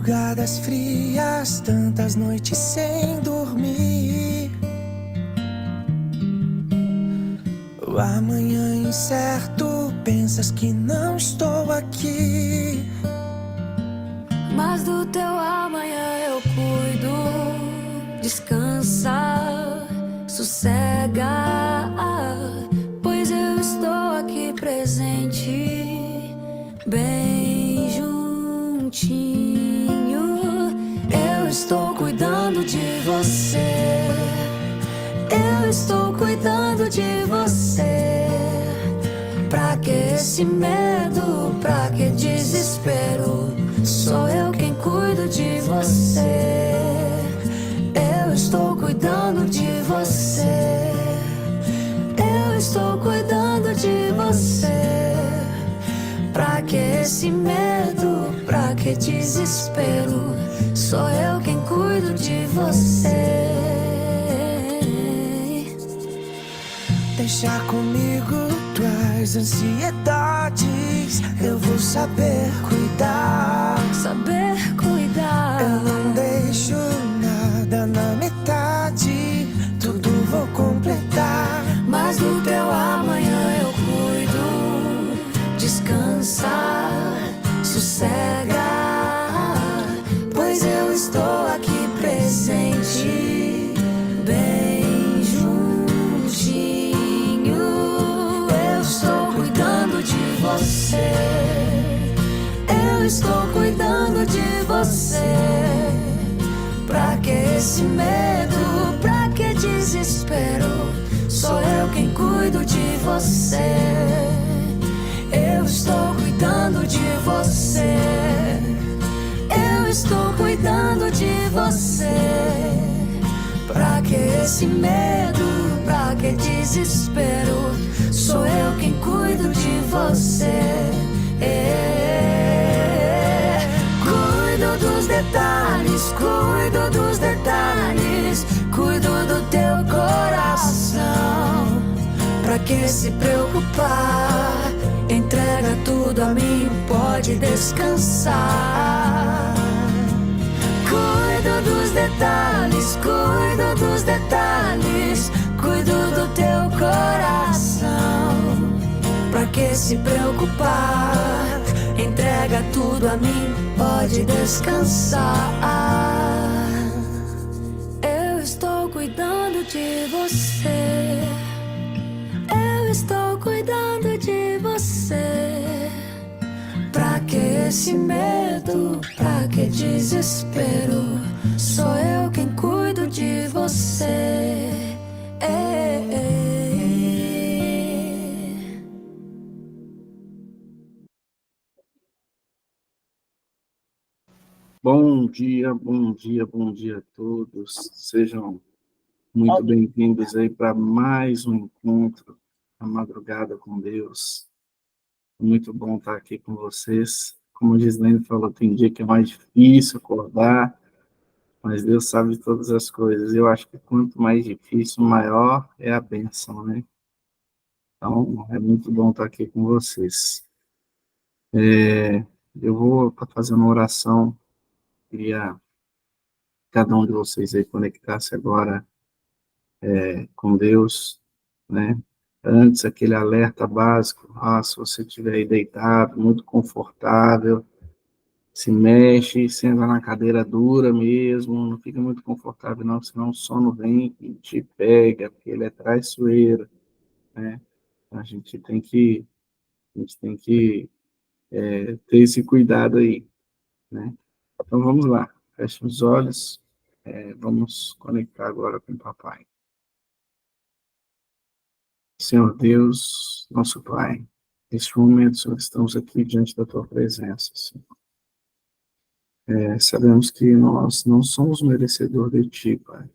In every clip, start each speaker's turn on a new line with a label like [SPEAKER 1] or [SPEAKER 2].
[SPEAKER 1] Madrugadas frias, tantas noites sem dormir. O amanhã incerto, pensas que não estou aqui.
[SPEAKER 2] Mas do teu amanhã eu cuido. Descansa, sossega, pois eu estou aqui presente, bem juntinho. Eu estou cuidando de você. Eu estou cuidando de você. Pra que esse medo? Pra que desespero? Sou eu quem cuido de você. Eu estou cuidando de você. Eu estou cuidando de você. Pra que esse medo? Pra que desespero? Sou eu quem cuido de você.
[SPEAKER 1] Deixa comigo tuas ansiedades. Eu vou saber cuidar.
[SPEAKER 2] Saber cuidar.
[SPEAKER 1] Eu não deixo nada na metade. Tudo vou completar.
[SPEAKER 2] Mas do teu amanhã eu cuido. Descansa, sossega, pois eu estou aqui presente, bem juntinho. Eu estou cuidando de você. Eu estou cuidando de você. Pra que esse medo? Pra que desespero? Sou eu quem cuido de você. Eu estou cuidando de você. Eu estou cuidando de você. Pra que esse medo? Pra que desespero? Sou eu quem cuido de você. Cuido dos detalhes, cuido dos detalhes, cuido do teu coração. Pra que se preocupar? Entrega tudo a mim, pode descansar. Cuido dos detalhes, cuido dos detalhes, cuido do teu coração. Pra que se preocupar? Entrega tudo a mim, pode descansar. Eu estou cuidando de você. Eu estou cuidando de você. Pra que esse medo? Pra que desespero? Sou eu quem cuido de você.
[SPEAKER 3] Bom dia, bom dia, bom dia a todos. Sejam muito bem-vindos aí para mais um encontro, a madrugada com Deus. Muito bom estar aqui com vocês. Como a Gislaine falou, tem dia que é mais difícil acordar, mas Deus sabe de todas as coisas. Eu acho que quanto mais difícil, maior é a bênção, né? Então, é muito bom estar aqui com vocês. Eu vou estar fazendo uma oração, queria cada um de vocês aí conectar-se agora com Deus, né? Antes, aquele alerta básico, se você estiver aí deitado, muito confortável, se mexe, senta na cadeira dura mesmo, não fica muito confortável não, senão o sono vem e te pega, porque ele é traiçoeiro, né? A gente tem que ter esse cuidado aí, né? Então, vamos lá, feche os olhos, vamos conectar agora com o papai. Senhor Deus, nosso Pai, neste momento, Senhor, estamos aqui diante da Tua presença, Senhor. Sabemos que nós não somos merecedores de Ti, Pai.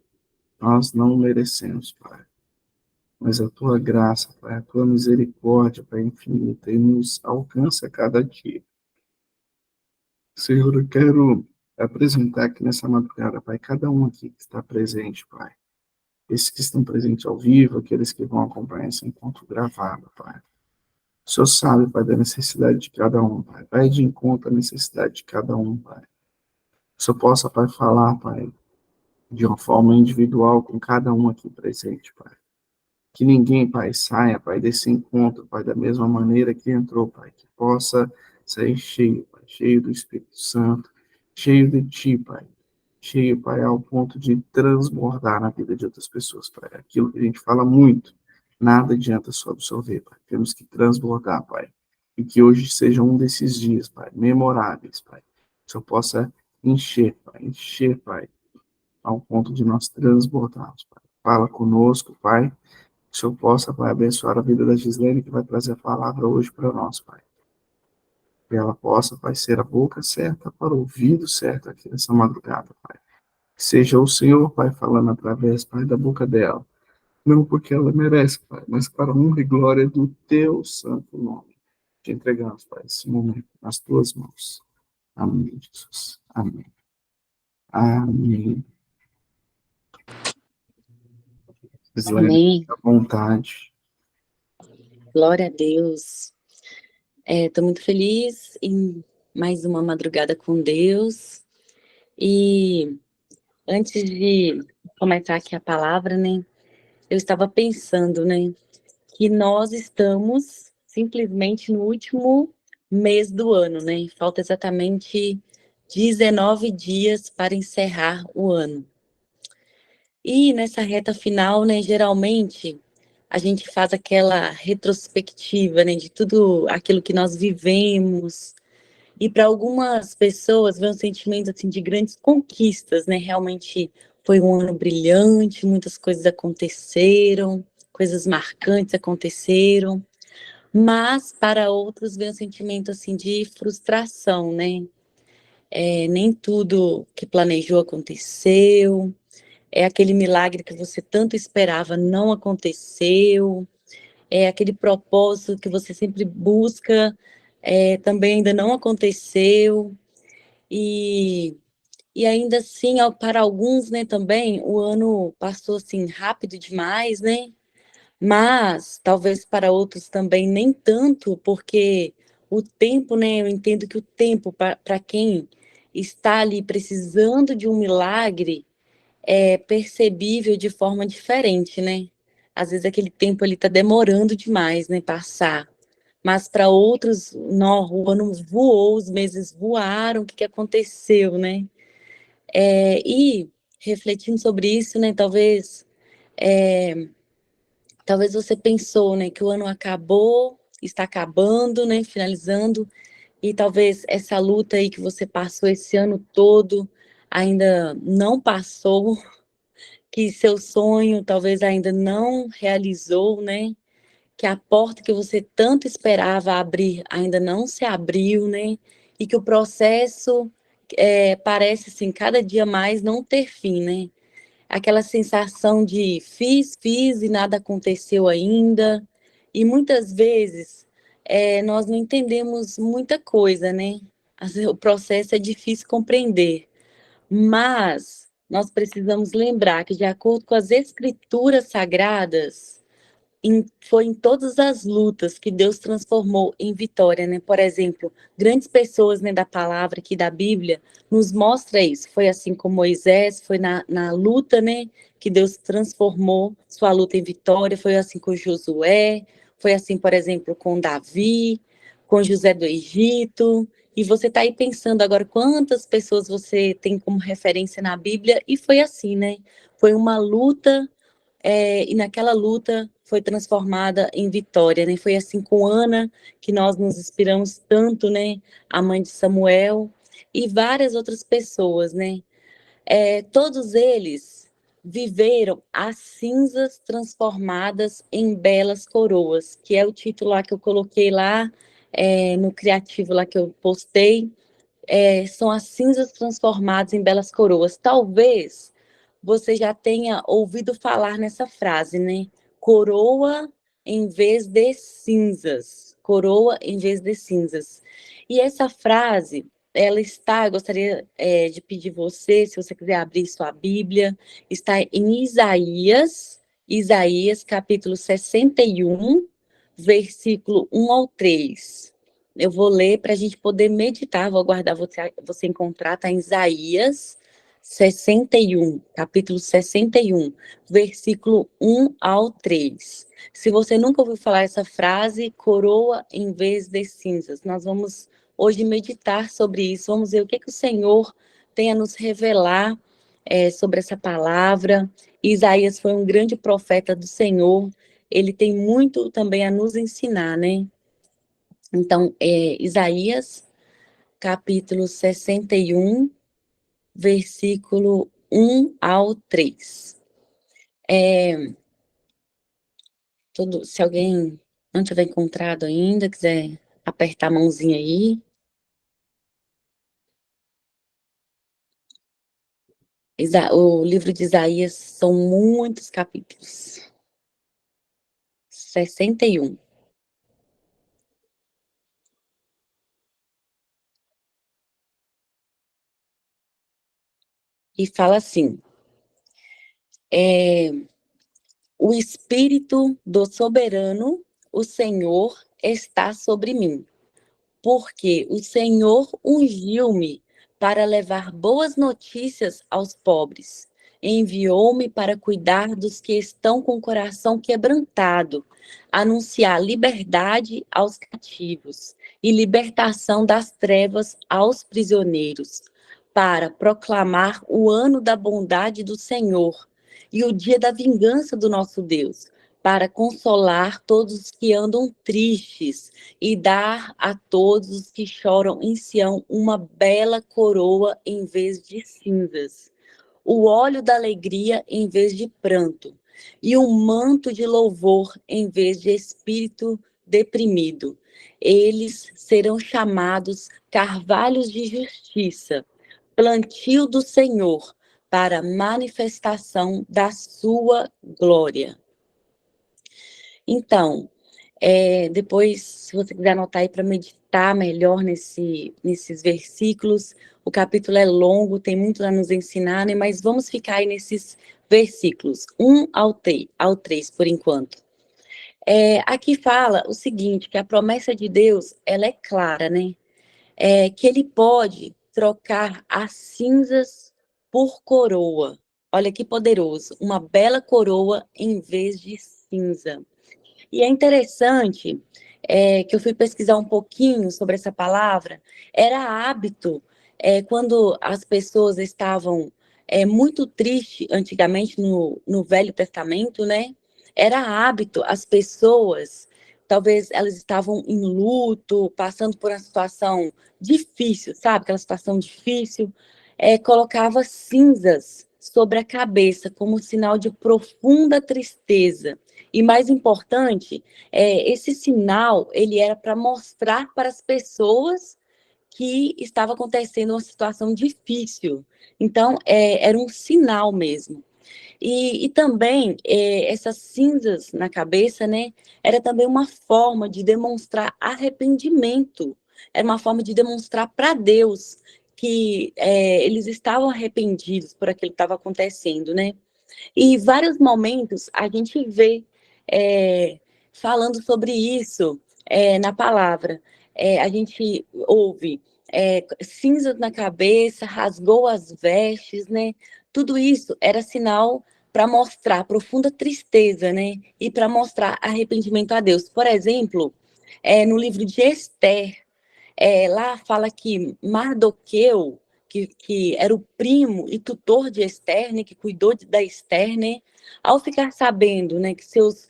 [SPEAKER 3] Nós não merecemos, Pai. Mas a Tua graça, Pai, a Tua misericórdia, Pai, infinita, e nos alcança a cada dia. Senhor, eu quero apresentar aqui nessa madrugada, Pai, cada um aqui que está presente, Pai. Esses que estão presentes ao vivo, aqueles que vão acompanhar esse encontro gravado, Pai. O Senhor sabe, Pai, da necessidade de cada um, Pai. Vai de encontro à necessidade de cada um, Pai. Que o Senhor possa, Pai, falar, Pai, de uma forma individual com cada um aqui presente, Pai. Que ninguém, Pai, saia, Pai, desse encontro, Pai, da mesma maneira que entrou, Pai. Que possa sair cheio, Pai, cheio do Espírito Santo, cheio de Ti, Pai. Cheio, Pai, ao ponto de transbordar na vida de outras pessoas, Pai. Aquilo que a gente fala muito, nada adianta só absorver, Pai. Temos que transbordar, Pai. E que hoje seja um desses dias, Pai, memoráveis, Pai. Que o Senhor possa encher, Pai, ao ponto de nós transbordarmos, Pai. Fala conosco, Pai. Que o Senhor possa, Pai, abençoar a vida da Gislene, que vai trazer a palavra hoje para nós, Pai. Que ela possa, Pai, ser a boca certa para o ouvido certo aqui nessa madrugada, Pai. Que seja o Senhor, Pai, falando através, Pai, da boca dela. Não porque ela merece, Pai, mas para a honra e glória do Teu santo nome. Te entregamos, Pai, esse momento nas Tuas mãos. Amém, Jesus. Amém. Amém. Gislene,
[SPEAKER 4] Amém.
[SPEAKER 3] à vontade.
[SPEAKER 4] Glória a Deus. Estou muito feliz em mais uma madrugada com Deus. E antes de começar aqui a palavra, né, eu estava pensando, né, que nós estamos simplesmente no último mês do ano, né? Falta exatamente 19 dias para encerrar o ano. E nessa reta final, né, geralmente a gente faz aquela retrospectiva, né, de tudo aquilo que nós vivemos. E para algumas pessoas vem um sentimento assim de grandes conquistas, né? Realmente foi um ano brilhante, muitas coisas aconteceram, coisas marcantes aconteceram. Mas para outros vem um sentimento assim de frustração, né? Nem tudo que planejou aconteceu. É aquele milagre que você tanto esperava não aconteceu. É aquele propósito que você sempre busca, também ainda não aconteceu. E ainda assim, para alguns, né, também, o ano passou assim rápido demais, né? Mas talvez para outros também nem tanto, porque o tempo, né, eu entendo que o tempo para quem está ali precisando de um milagre é percebível de forma diferente, né? Às vezes aquele tempo ali está demorando demais, né, passar. Mas para outros, não, o ano voou, os meses voaram, o que aconteceu, né? E refletindo sobre isso, né, talvez você pensou, né, que o ano acabou, está acabando, né, finalizando, e talvez essa luta aí que você passou esse ano todo ainda não passou, que seu sonho talvez ainda não realizou, né? Que a porta que você tanto esperava abrir ainda não se abriu, né? E que o processo parece assim cada dia mais não ter fim, né? Aquela sensação de fiz e nada aconteceu ainda. E muitas vezes nós não entendemos muita coisa, né? O processo é difícil compreender. Mas nós precisamos lembrar que, de acordo com as escrituras sagradas, foi em todas as lutas que Deus transformou em vitória, né? Por exemplo, grandes pessoas, né, da palavra aqui da Bíblia nos mostra isso. Foi assim com Moisés, foi na luta, né, que Deus transformou sua luta em vitória. Foi assim com Josué, foi assim, por exemplo, com Davi, com José do Egito. E você está aí pensando agora quantas pessoas você tem como referência na Bíblia, e foi assim, né? Foi uma luta, e naquela luta foi transformada em vitória, né? Foi assim com Ana, que nós nos inspiramos tanto, né? A mãe de Samuel, e várias outras pessoas, né? Todos eles viveram as cinzas transformadas em belas coroas, que é o título lá que eu coloquei lá, no criativo lá que eu postei. São as cinzas transformadas em belas coroas. Talvez você já tenha ouvido falar nessa frase, né? Coroa em vez de cinzas. Coroa em vez de cinzas. E essa frase, ela está, eu gostaria de pedir você, se você quiser abrir sua Bíblia, está em Isaías capítulo 61, versículo 1 ao 3. eu vou ler para a gente poder meditar, vou aguardar você encontrar, está em Isaías 61, capítulo 61, versículo 1 ao 3. Se você nunca ouviu falar essa frase, coroa em vez de cinzas, nós vamos hoje meditar sobre isso, vamos ver o que o Senhor tem a nos revelar sobre essa palavra. Isaías foi um grande profeta do Senhor, ele tem muito também a nos ensinar, né? Então, Isaías, capítulo 61, versículo 1 ao 3. Se alguém não tiver encontrado ainda, quiser apertar a mãozinha aí. O livro de Isaías são muitos capítulos. 61. E fala assim: o Espírito do Soberano, o Senhor, está sobre mim, porque o Senhor ungiu-me para levar boas notícias aos pobres. Enviou-me para cuidar dos que estão com o coração quebrantado, anunciar liberdade aos cativos e libertação das trevas aos prisioneiros, para proclamar o ano da bondade do Senhor e o dia da vingança do nosso Deus, para consolar todos os que andam tristes e dar a todos os que choram em Sião uma bela coroa em vez de cinzas, o óleo da alegria em vez de pranto, e um manto de louvor em vez de espírito deprimido. Eles serão chamados carvalhos de justiça, plantio do Senhor, para manifestação da sua glória. Então, depois, se você quiser anotar aí para meditar melhor nesses versículos, o capítulo é longo, tem muito a nos ensinar, né? Mas vamos ficar aí nesses versículos, 1 ao 3, por enquanto. Aqui fala o seguinte, que a promessa de Deus, ela é clara, né? Que ele pode trocar as cinzas por coroa. Olha que poderoso, uma bela coroa em vez de cinza. E é interessante que eu fui pesquisar um pouquinho sobre essa palavra. Era hábito, quando as pessoas estavam muito tristes, antigamente no Velho Testamento, né? Era hábito as pessoas, talvez elas estavam em luto, passando por uma situação difícil, sabe? Aquela situação difícil, colocava cinzas sobre a cabeça como sinal de profunda tristeza. E mais importante, esse sinal, ele era para mostrar para as pessoas que estava acontecendo uma situação difícil. Então, era um sinal mesmo. E também, essas cinzas na cabeça, né, era também uma forma de demonstrar arrependimento. Era uma forma de demonstrar para Deus que eles estavam arrependidos por aquilo que estava acontecendo, né? E em vários momentos a gente vê falando sobre isso na palavra. A gente ouve cinzas na cabeça, rasgou as vestes, né? Tudo isso era sinal para mostrar profunda tristeza, né? E para mostrar arrependimento a Deus. Por exemplo, no livro de Esther, lá fala que Mardoqueu, que era o primo e tutor de Esther, né, que cuidou da Esther, né, ao ficar sabendo, né, que os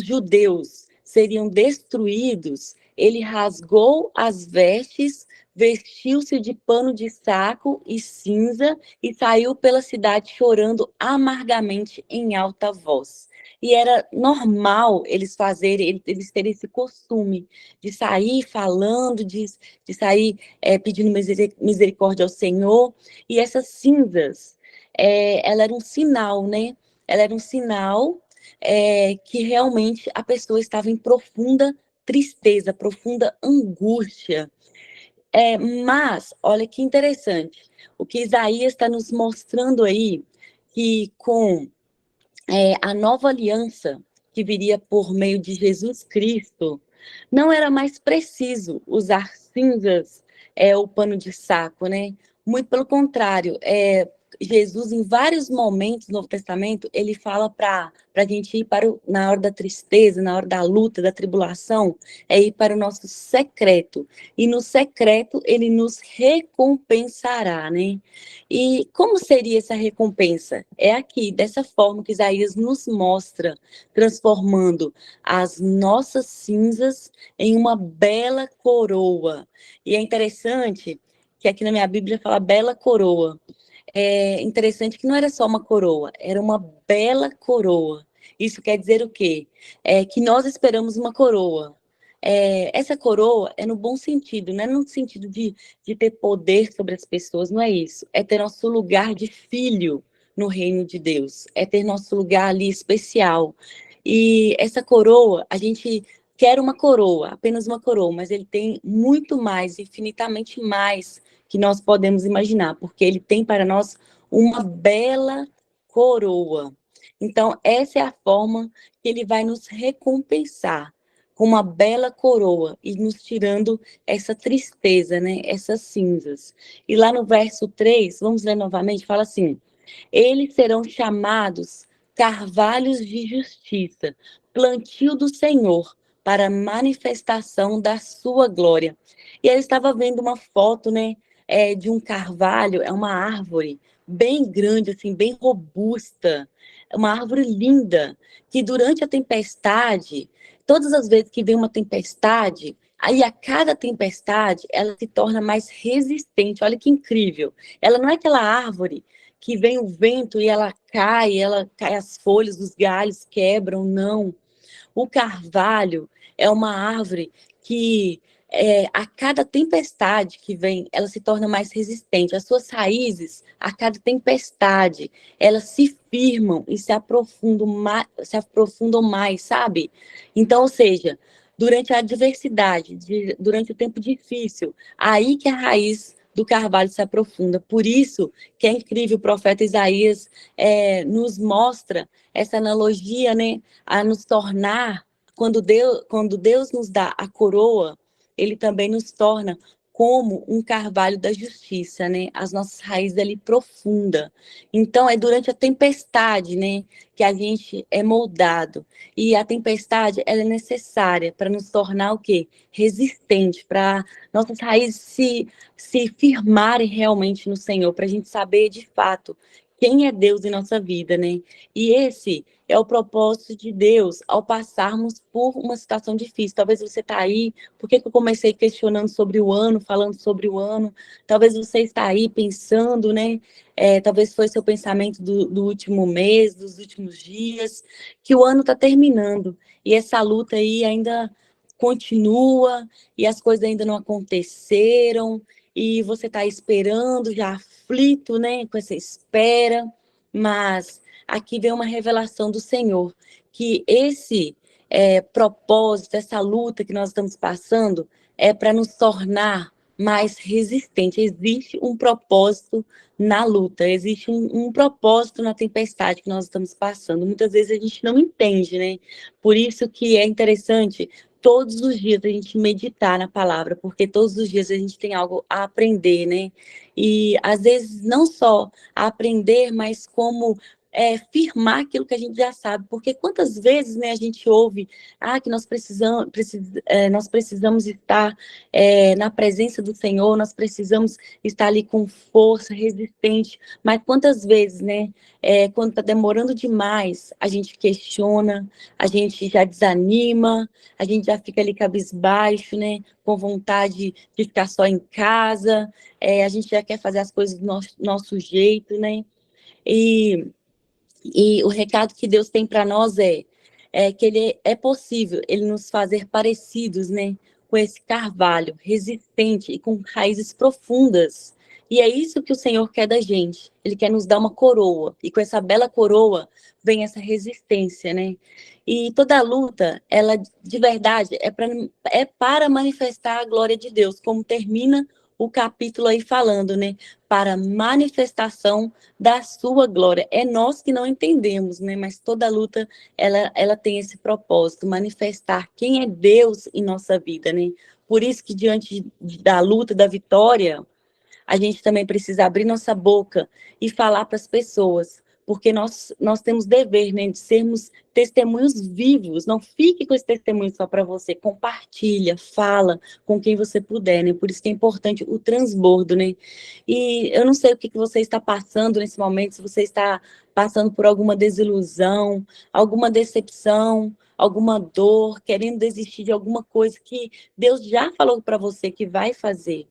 [SPEAKER 4] judeus seriam destruídos, ele rasgou as vestes, vestiu-se de pano de saco e cinza e saiu pela cidade chorando amargamente em alta voz. E era normal eles terem esse costume de sair falando, de sair pedindo misericórdia ao Senhor. E essas cinzas, ela era um sinal, né? Ela era um sinal que realmente a pessoa estava em profunda tristeza, profunda angústia. Mas, olha que interessante, o que Isaías está nos mostrando aí, que com a nova aliança que viria por meio de Jesus Cristo, não era mais preciso usar cinzas, ou pano de saco, né? Muito pelo contrário, Jesus, em vários momentos no Novo Testamento, ele fala para a gente ir na hora da tristeza, na hora da luta, da tribulação, é ir para o nosso secreto. E no secreto, ele nos recompensará, né? E como seria essa recompensa? É aqui, dessa forma que Isaías nos mostra, transformando as nossas cinzas em uma bela coroa. E é interessante que aqui na minha Bíblia fala bela coroa. É interessante que não era só uma coroa, era uma bela coroa. Isso quer dizer o quê? É que nós esperamos uma coroa. Essa coroa é no bom sentido, não é no sentido de ter poder sobre as pessoas, não é isso. É ter nosso lugar de filho no reino de Deus, é ter nosso lugar ali especial. E essa coroa, a gente quer uma coroa, apenas uma coroa, mas ele tem muito mais, infinitamente mais que nós podemos imaginar, porque ele tem para nós uma bela coroa. Então, essa é a forma que ele vai nos recompensar, com uma bela coroa, e nos tirando essa tristeza, né? Essas cinzas. E lá no verso 3, vamos ler novamente, fala assim: eles serão chamados carvalhos de justiça, plantio do Senhor, para manifestação da sua glória. E eu estava vendo uma foto, né, de um carvalho, é uma árvore bem grande, assim, bem robusta, é uma árvore linda, que durante a tempestade, todas as vezes que vem uma tempestade, aí a cada tempestade, ela se torna mais resistente. Olha que incrível. Ela não é aquela árvore que vem o vento e ela cai as folhas, os galhos quebram, não. O carvalho é uma árvore que, a cada tempestade que vem, ela se torna mais resistente. As suas raízes, a cada tempestade, elas se firmam e se aprofundam mais, sabe? Então, ou seja, durante a adversidade, durante o tempo difícil, aí que a raiz do carvalho se aprofunda. Por isso que é incrível, o profeta Isaías nos mostra essa analogia, né, a nos tornar, quando Deus nos dá a coroa, ele também nos torna como um carvalho da justiça, né? As nossas raízes ali profunda. Então é durante a tempestade, né, que a gente é moldado. E a tempestade, ela é necessária para nos tornar o quê? Resistente, para nossas raízes se firmarem realmente no Senhor, para a gente saber de fato quem é Deus em nossa vida, né? E esse é o propósito de Deus ao passarmos por uma situação difícil. Talvez você está aí, por que eu comecei questionando sobre o ano, falando sobre o ano? Talvez você está aí pensando, né? Talvez foi seu pensamento do último mês, dos últimos dias, que o ano está terminando e essa luta aí ainda continua e as coisas ainda não aconteceram e você está esperando, já aflito, né, com essa espera, mas aqui vem uma revelação do Senhor, que esse propósito, essa luta que nós estamos passando, é para nos tornar mais resistentes. Existe um propósito na luta, existe um propósito na tempestade que nós estamos passando. Muitas vezes a gente não entende, né? Por isso que é interessante todos os dias a gente meditar na palavra, porque todos os dias a gente tem algo a aprender, né? E às vezes não só a aprender, mas como firmar aquilo que a gente já sabe, porque quantas vezes, né, a gente ouve que nós precisamos estar na presença do Senhor, nós precisamos estar ali com força, resistente, mas quantas vezes, né, quando está demorando demais, a gente questiona, a gente já desanima, a gente já fica ali cabisbaixo, né, com vontade de ficar só em casa, a gente já quer fazer as coisas do nosso jeito, né, e o recado que Deus tem para nós é que ele é possível ele nos fazer parecidos, né, com esse carvalho resistente e com raízes profundas. E é isso que o Senhor quer da gente. Ele quer nos dar uma coroa. E com essa bela coroa vem essa resistência, né? E toda luta, ela de verdade é para manifestar a glória de Deus, como termina o capítulo aí falando, né? Para manifestação da sua glória. É nós que não entendemos, né? Mas toda luta, ela tem esse propósito, manifestar quem é Deus em nossa vida, né? Por isso que diante da luta, da vitória, a gente também precisa abrir nossa boca e falar para as pessoas, porque nós temos dever, né, de sermos testemunhos vivos. Não fique com esse testemunho só para você, compartilha, fala com quem você puder, né? Por isso que é importante o transbordo, né? E eu não sei o que você está passando nesse momento, se você está passando por alguma desilusão, alguma decepção, alguma dor, querendo desistir de alguma coisa que Deus já falou para você que vai fazer.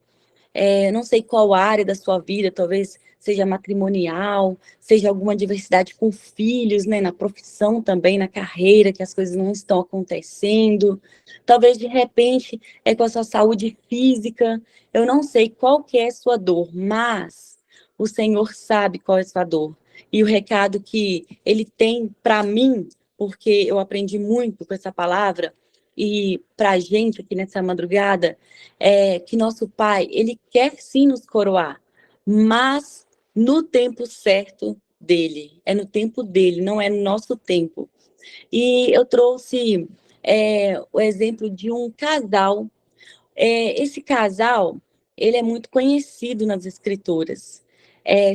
[SPEAKER 4] Não sei qual área da sua vida, talvez seja matrimonial, seja alguma diversidade com filhos, né, na profissão também, na carreira, que as coisas não estão acontecendo. Talvez, de repente, é com a sua saúde física. Eu não sei qual que é a sua dor, mas o Senhor sabe qual é a sua dor. E o recado que Ele tem para mim, porque eu aprendi muito com essa palavra, e para a gente aqui nessa madrugada, que nosso Pai, Ele quer sim nos coroar, mas no tempo certo dele, é no tempo dele, não é no nosso tempo. E eu trouxe o exemplo de um casal. Esse casal, ele é muito conhecido nas escrituras.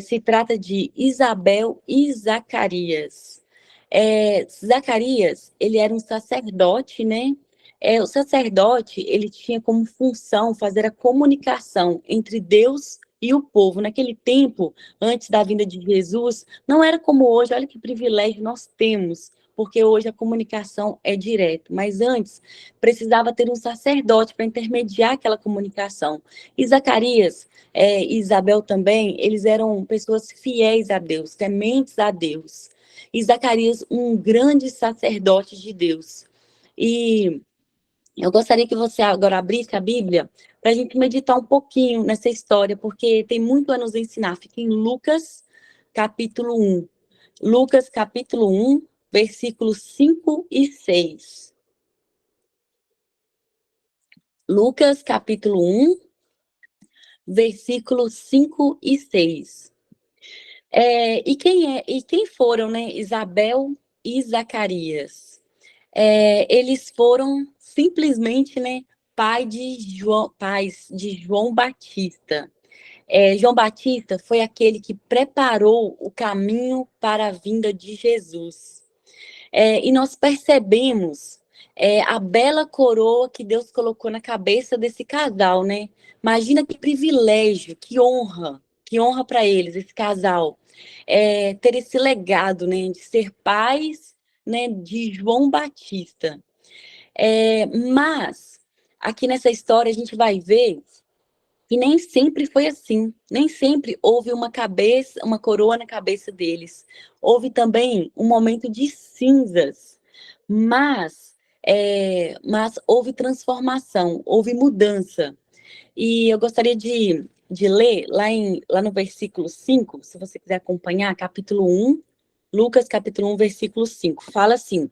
[SPEAKER 4] Se trata de Isabel e Zacarias. Zacarias, ele era um sacerdote, né? O sacerdote, ele tinha como função fazer a comunicação entre Deus e o povo. Naquele tempo, antes da vinda de Jesus, não era como hoje. Olha que privilégio nós temos, porque hoje a comunicação é direta. Mas antes, precisava ter um sacerdote para intermediar aquela comunicação. E Zacarias e Isabel também, eles eram pessoas fiéis a Deus, tementes a Deus. E Zacarias, um grande sacerdote de Deus. E eu gostaria que você agora abrisse a Bíblia para a gente meditar um pouquinho nessa história, porque tem muito a nos ensinar. Fica em Lucas, capítulo 1. Lucas, capítulo 1, versículos 5 e 6. Lucas, capítulo 1, versículos 5 e 6. E quem foram, né? Isabel e Zacarias. Eles foram simplesmente, né, pais de João Batista. João Batista foi aquele que preparou o caminho para a vinda de Jesus. E nós percebemos a bela coroa que Deus colocou na cabeça desse casal, né? Imagina que privilégio, que honra para eles, esse casal, ter esse legado, né, de ser pais, né, de João Batista. Mas, aqui nessa história, a gente vai ver que nem sempre foi assim. Nem sempre houve uma coroa na cabeça deles. Houve também um momento de cinzas. Mas houve transformação, houve mudança. E eu gostaria de ler lá no versículo 5, se você quiser acompanhar, capítulo 1, Lucas, capítulo 1, versículo 5. Fala assim: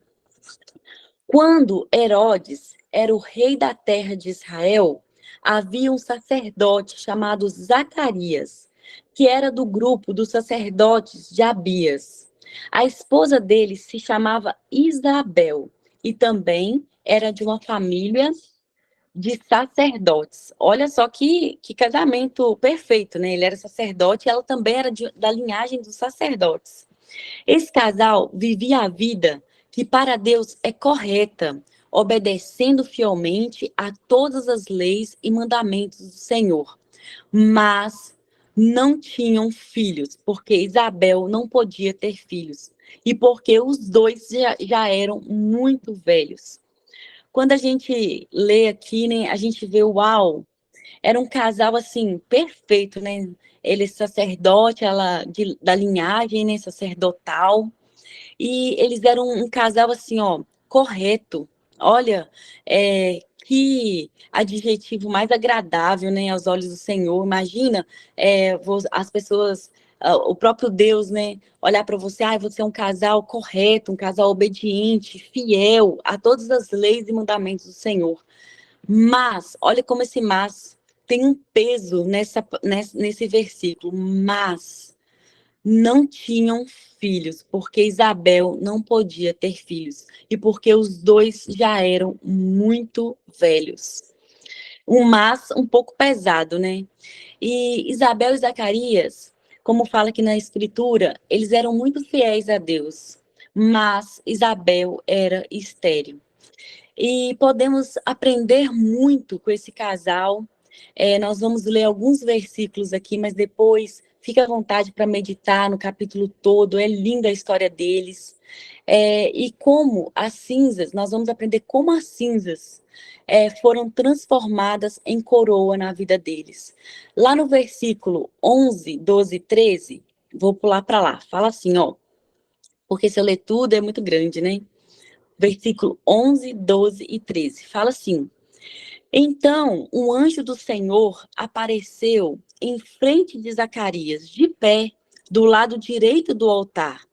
[SPEAKER 4] quando Herodes era o rei da terra de Israel, havia um sacerdote chamado Zacarias, que era do grupo dos sacerdotes de Abias. A esposa dele se chamava Isabel e também era de uma família de sacerdotes. Olha só que casamento perfeito, né? Ele era sacerdote e ela também era da linhagem dos sacerdotes. Esse casal vivia a vida que para Deus é correta, obedecendo fielmente a todas as leis e mandamentos do Senhor. Mas não tinham filhos, porque Isabel não podia ter filhos. E porque os dois já eram muito velhos. Quando a gente lê aqui, né, a gente vê, uau, era um casal, assim, perfeito, né? Ele é sacerdote, ela da linhagem, né, sacerdotal. E eles eram um casal, assim, ó, correto. Olha, que adjetivo mais agradável, né, aos olhos do Senhor. Imagina as pessoas, o próprio Deus, né, olhar para você, você é um casal correto, um casal obediente, fiel a todas as leis e mandamentos do Senhor. Mas, olha como esse mas tem um peso nesse versículo, mas não tinham filhos, porque Isabel não podia ter filhos, e porque os dois já eram muito velhos. Um mas um pouco pesado, né? E Isabel e Zacarias, como fala aqui na escritura, eles eram muito fiéis a Deus, mas Isabel era estéril. E podemos aprender muito com esse casal. Nós vamos ler alguns versículos aqui, mas depois fica à vontade para meditar no capítulo todo. É linda a história deles. E como as cinzas, nós vamos aprender como as cinzas foram transformadas em coroa na vida deles. Lá no versículo 11, 12 e 13, vou pular para lá. Fala assim, ó, porque se eu ler tudo é muito grande, né? Versículo 11, 12 e 13. Fala assim: Então, um anjo do Senhor apareceu em frente de Zacarias, de pé, do lado direito do altar.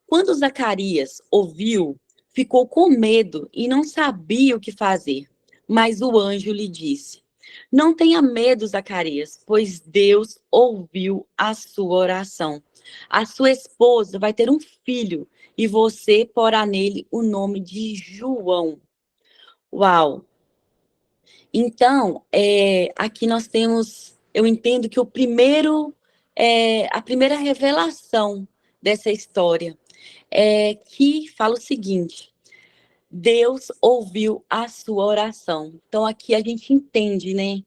[SPEAKER 4] Quando Zacarias ouviu, ficou com medo e não sabia o que fazer. Mas o anjo lhe disse: Não tenha medo, Zacarias, pois Deus ouviu a sua oração. A sua esposa vai ter um filho e você porá nele o nome de João. Uau! Então, aqui nós temos, eu entendo que a primeira revelação dessa história que fala o seguinte: Deus ouviu a sua oração. Então, aqui a gente entende, né,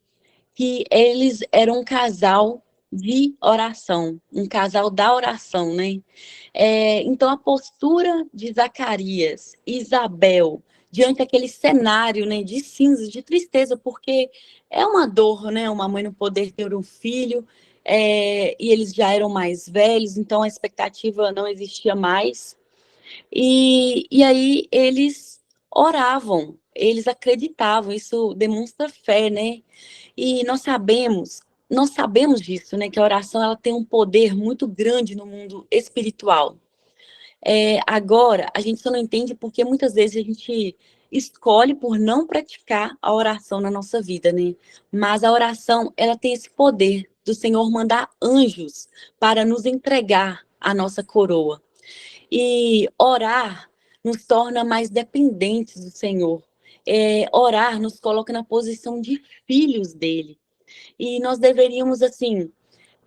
[SPEAKER 4] que eles eram um casal de oração, um casal da oração, né? Então, a postura de Zacarias e Isabel diante daquele cenário, né, de cinzas, de tristeza, porque é uma dor, né, uma mãe não poder ter um filho, e eles já eram mais velhos, então a expectativa não existia mais. E aí eles oravam, eles acreditavam, isso demonstra fé, né? E nós sabemos disso, né? Que a oração ela tem um poder muito grande no mundo espiritual. Agora, a gente só não entende porque muitas vezes a gente escolhe por não praticar a oração na nossa vida, né? Mas a oração, ela tem esse poder do Senhor mandar anjos para nos entregar a nossa coroa. E orar nos torna mais dependentes do Senhor. Orar nos coloca na posição de filhos dele. E nós deveríamos, assim,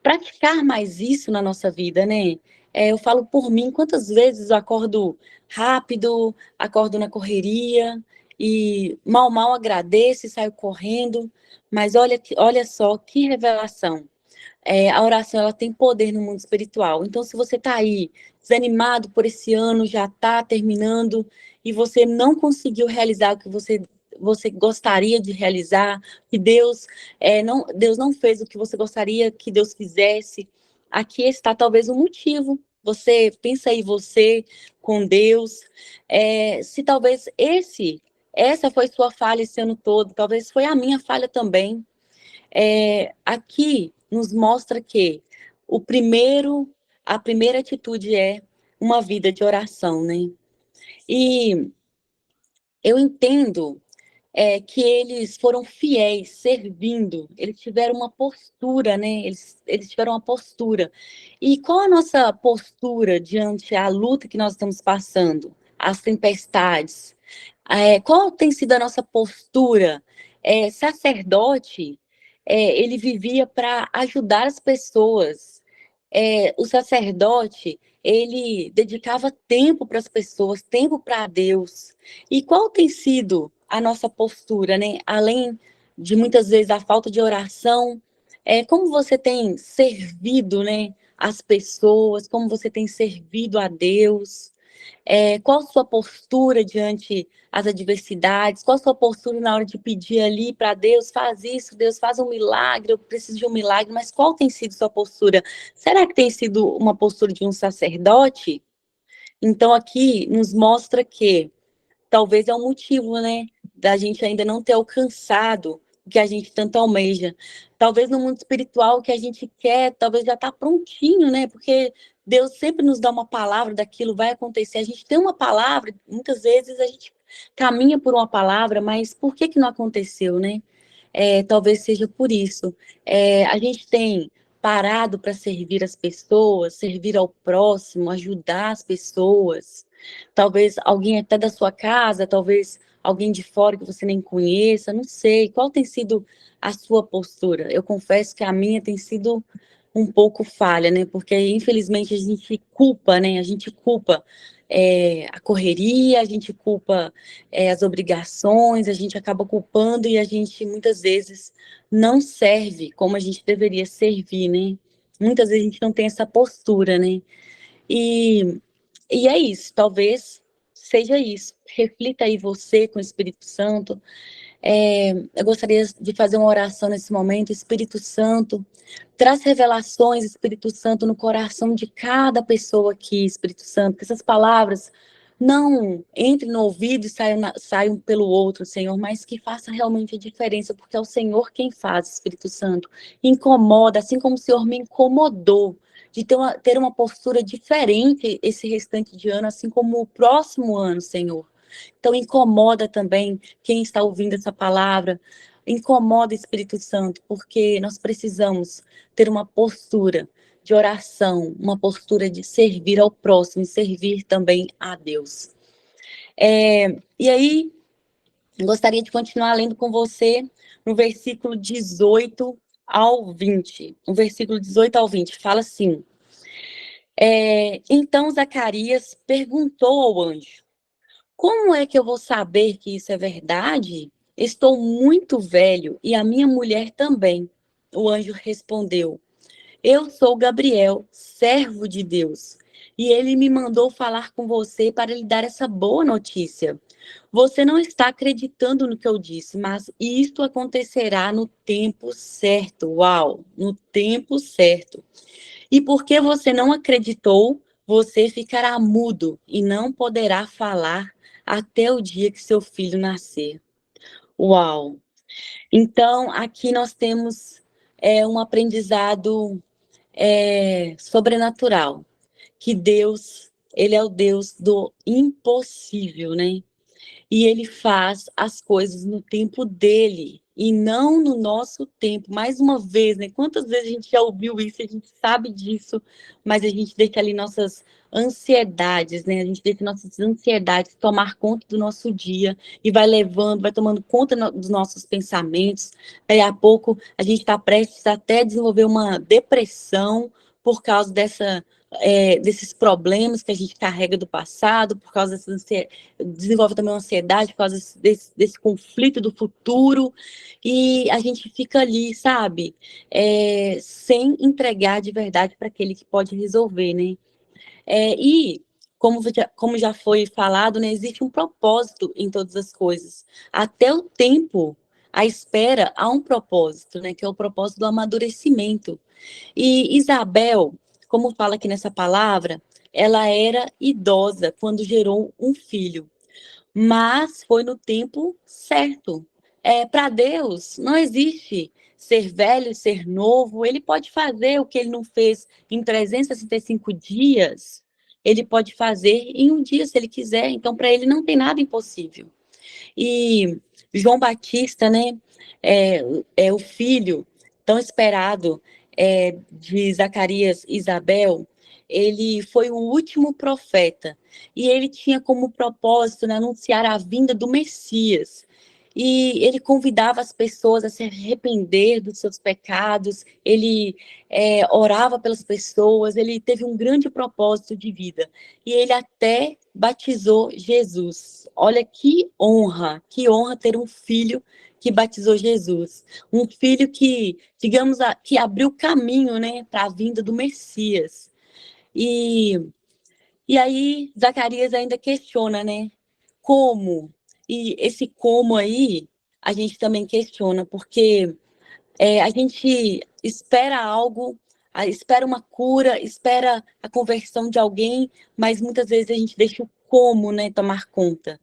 [SPEAKER 4] praticar mais isso na nossa vida, né? Eu falo por mim, quantas vezes eu acordo rápido, acordo na correria e mal agradeço e saio correndo, mas olha só que revelação. A oração ela tem poder no mundo espiritual. Então, se você está aí desanimado por esse ano, já está terminando, e você não conseguiu realizar o que você gostaria de realizar, que Deus não fez o que você gostaria que Deus fizesse, aqui está talvez um motivo. Você pensa aí, você com Deus, se talvez essa foi sua falha esse ano todo, talvez foi a minha falha também. Aqui nos mostra que a primeira atitude é uma vida de oração, né? E eu entendo que eles foram fiéis, servindo, eles tiveram uma postura, né? Eles tiveram uma postura. E qual a nossa postura diante a luta que nós estamos passando, as tempestades? Qual tem sido a nossa postura? Sacerdote, ele vivia para ajudar as pessoas. O sacerdote, ele dedicava tempo para as pessoas, tempo para Deus. E qual tem sido a nossa postura, né? Além de muitas vezes a falta de oração, como você tem servido, né, as pessoas, como você tem servido a Deus? Qual a sua postura diante as adversidades? Qual a sua postura na hora de pedir ali para Deus, faz isso, Deus faz um milagre, eu preciso de um milagre, mas qual tem sido sua postura? Será que tem sido uma postura de um sacerdote? Então aqui nos mostra que talvez é um motivo, né, da gente ainda não ter alcançado o que a gente tanto almeja. Talvez no mundo espiritual o que a gente quer, talvez já está prontinho, né, porque Deus sempre nos dá uma palavra daquilo vai acontecer. A gente tem uma palavra, muitas vezes a gente caminha por uma palavra, mas por que não aconteceu, né? talvez seja por isso. A gente tem parado para servir as pessoas, servir ao próximo, ajudar as pessoas. Talvez alguém até da sua casa, talvez alguém de fora que você nem conheça, não sei. Qual tem sido a sua postura? Eu confesso que a minha tem sido um pouco falha, né? Porque infelizmente a gente culpa, né? A gente culpa a correria, a gente culpa as obrigações, a gente acaba culpando e a gente muitas vezes não serve como a gente deveria servir, né? Muitas vezes a gente não tem essa postura, né? E, e é isso, talvez seja isso. Reflita aí você com o Espírito Santo. Eu gostaria de fazer uma oração nesse momento. Espírito Santo, traz revelações, Espírito Santo, no coração de cada pessoa aqui, Espírito Santo, que essas palavras não entrem no ouvido e saiam pelo outro, Senhor, mas que faça realmente a diferença, porque é o Senhor quem faz, Espírito Santo. Incomoda, assim como o Senhor me incomodou de ter uma postura diferente esse restante de ano, assim como o próximo ano, Senhor. Então, incomoda também quem está ouvindo essa palavra, incomoda Espírito Santo, porque nós precisamos ter uma postura de oração, uma postura de servir ao próximo e servir também a Deus. E aí, gostaria de continuar lendo com você no versículo 18 ao 20. No versículo 18 ao 20, fala assim: então Zacarias perguntou ao anjo: como é que eu vou saber que isso é verdade? Estou muito velho e a minha mulher também. O anjo respondeu: eu sou Gabriel, servo de Deus, e ele me mandou falar com você para lhe dar essa boa notícia. Você não está acreditando no que eu disse, mas isto acontecerá no tempo certo. Uau, no tempo certo. E porque você não acreditou, você ficará mudo e não poderá falar até o dia que seu filho nascer. Uau! Então, aqui nós temos um aprendizado sobrenatural, que Deus, ele é o Deus do impossível, né? E ele faz as coisas no tempo dele e não no nosso tempo. Mais uma vez, né? Quantas vezes a gente já ouviu isso, a gente sabe disso, mas a gente deixa ali nossas ansiedades, né? A gente deixa nossas ansiedades tomar conta do nosso dia e vai levando, vai tomando conta dos nossos pensamentos. Daí a pouco a gente está prestes até a desenvolver uma depressão por causa desses problemas que a gente carrega do passado, por causa desenvolve também uma ansiedade por causa desse conflito do futuro, e a gente fica ali, sabe, sem entregar de verdade para aquele que pode resolver, né? E como já foi falado, né, existe um propósito em todas as coisas. Até o tempo, a espera, há um propósito, né, que é o propósito do amadurecimento. E Isabel, como fala aqui nessa palavra, ela era idosa quando gerou um filho, mas foi no tempo certo. Para Deus, não existe ser velho, ser novo. Ele pode fazer o que ele não fez em 365 dias, ele pode fazer em um dia, se ele quiser. Então, para ele, não tem nada impossível. E João Batista, né, é o filho tão esperado de Zacarias e Isabel. Ele foi o último profeta e ele tinha como propósito, né, anunciar a vinda do Messias. E ele convidava as pessoas a se arrepender dos seus pecados, ele orava pelas pessoas, ele teve um grande propósito de vida. E ele até batizou Jesus. Olha que honra ter um filho que batizou Jesus. Um filho que, digamos, que abriu caminho, né, para a vinda do Messias. E aí, Zacarias ainda questiona, né? Como? E esse como aí, a gente também questiona, porque a gente espera algo, espera uma cura, espera a conversão de alguém, mas muitas vezes a gente deixa o como, né, tomar conta.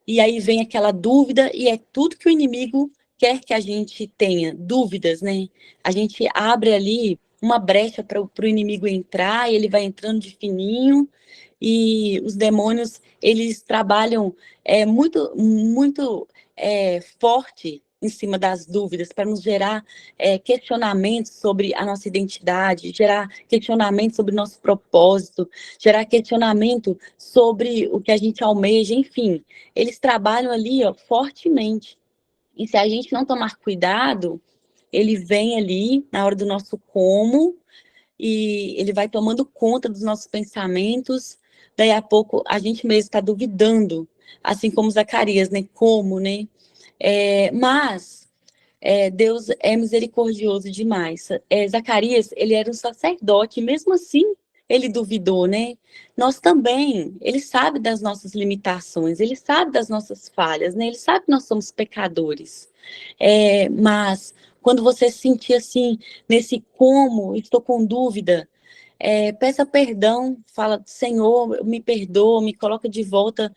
[SPEAKER 4] E aí vem aquela dúvida, e é tudo que o inimigo quer que a gente tenha, dúvidas, né? A gente abre ali uma brecha para o inimigo entrar, e ele vai entrando de fininho, e os demônios, eles trabalham muito, muito forte em cima das dúvidas, para nos gerar questionamentos sobre a nossa identidade, gerar questionamentos sobre o nosso propósito, gerar questionamento sobre o que a gente almeja, enfim. Eles trabalham ali, ó, fortemente. E se a gente não tomar cuidado, ele vem ali na hora do nosso como, e ele vai tomando conta dos nossos pensamentos. Daí a pouco a gente mesmo está duvidando, assim como Zacarias, né? Como, né? Mas Deus é misericordioso demais. Zacarias, ele era um sacerdote, mesmo assim ele duvidou, né? Nós também, ele sabe das nossas limitações, ele sabe das nossas falhas, né? Ele sabe que nós somos pecadores. Mas quando você se sentir assim, nesse como, estou com dúvida, peça perdão, fala, Senhor, me perdoa, me coloca de volta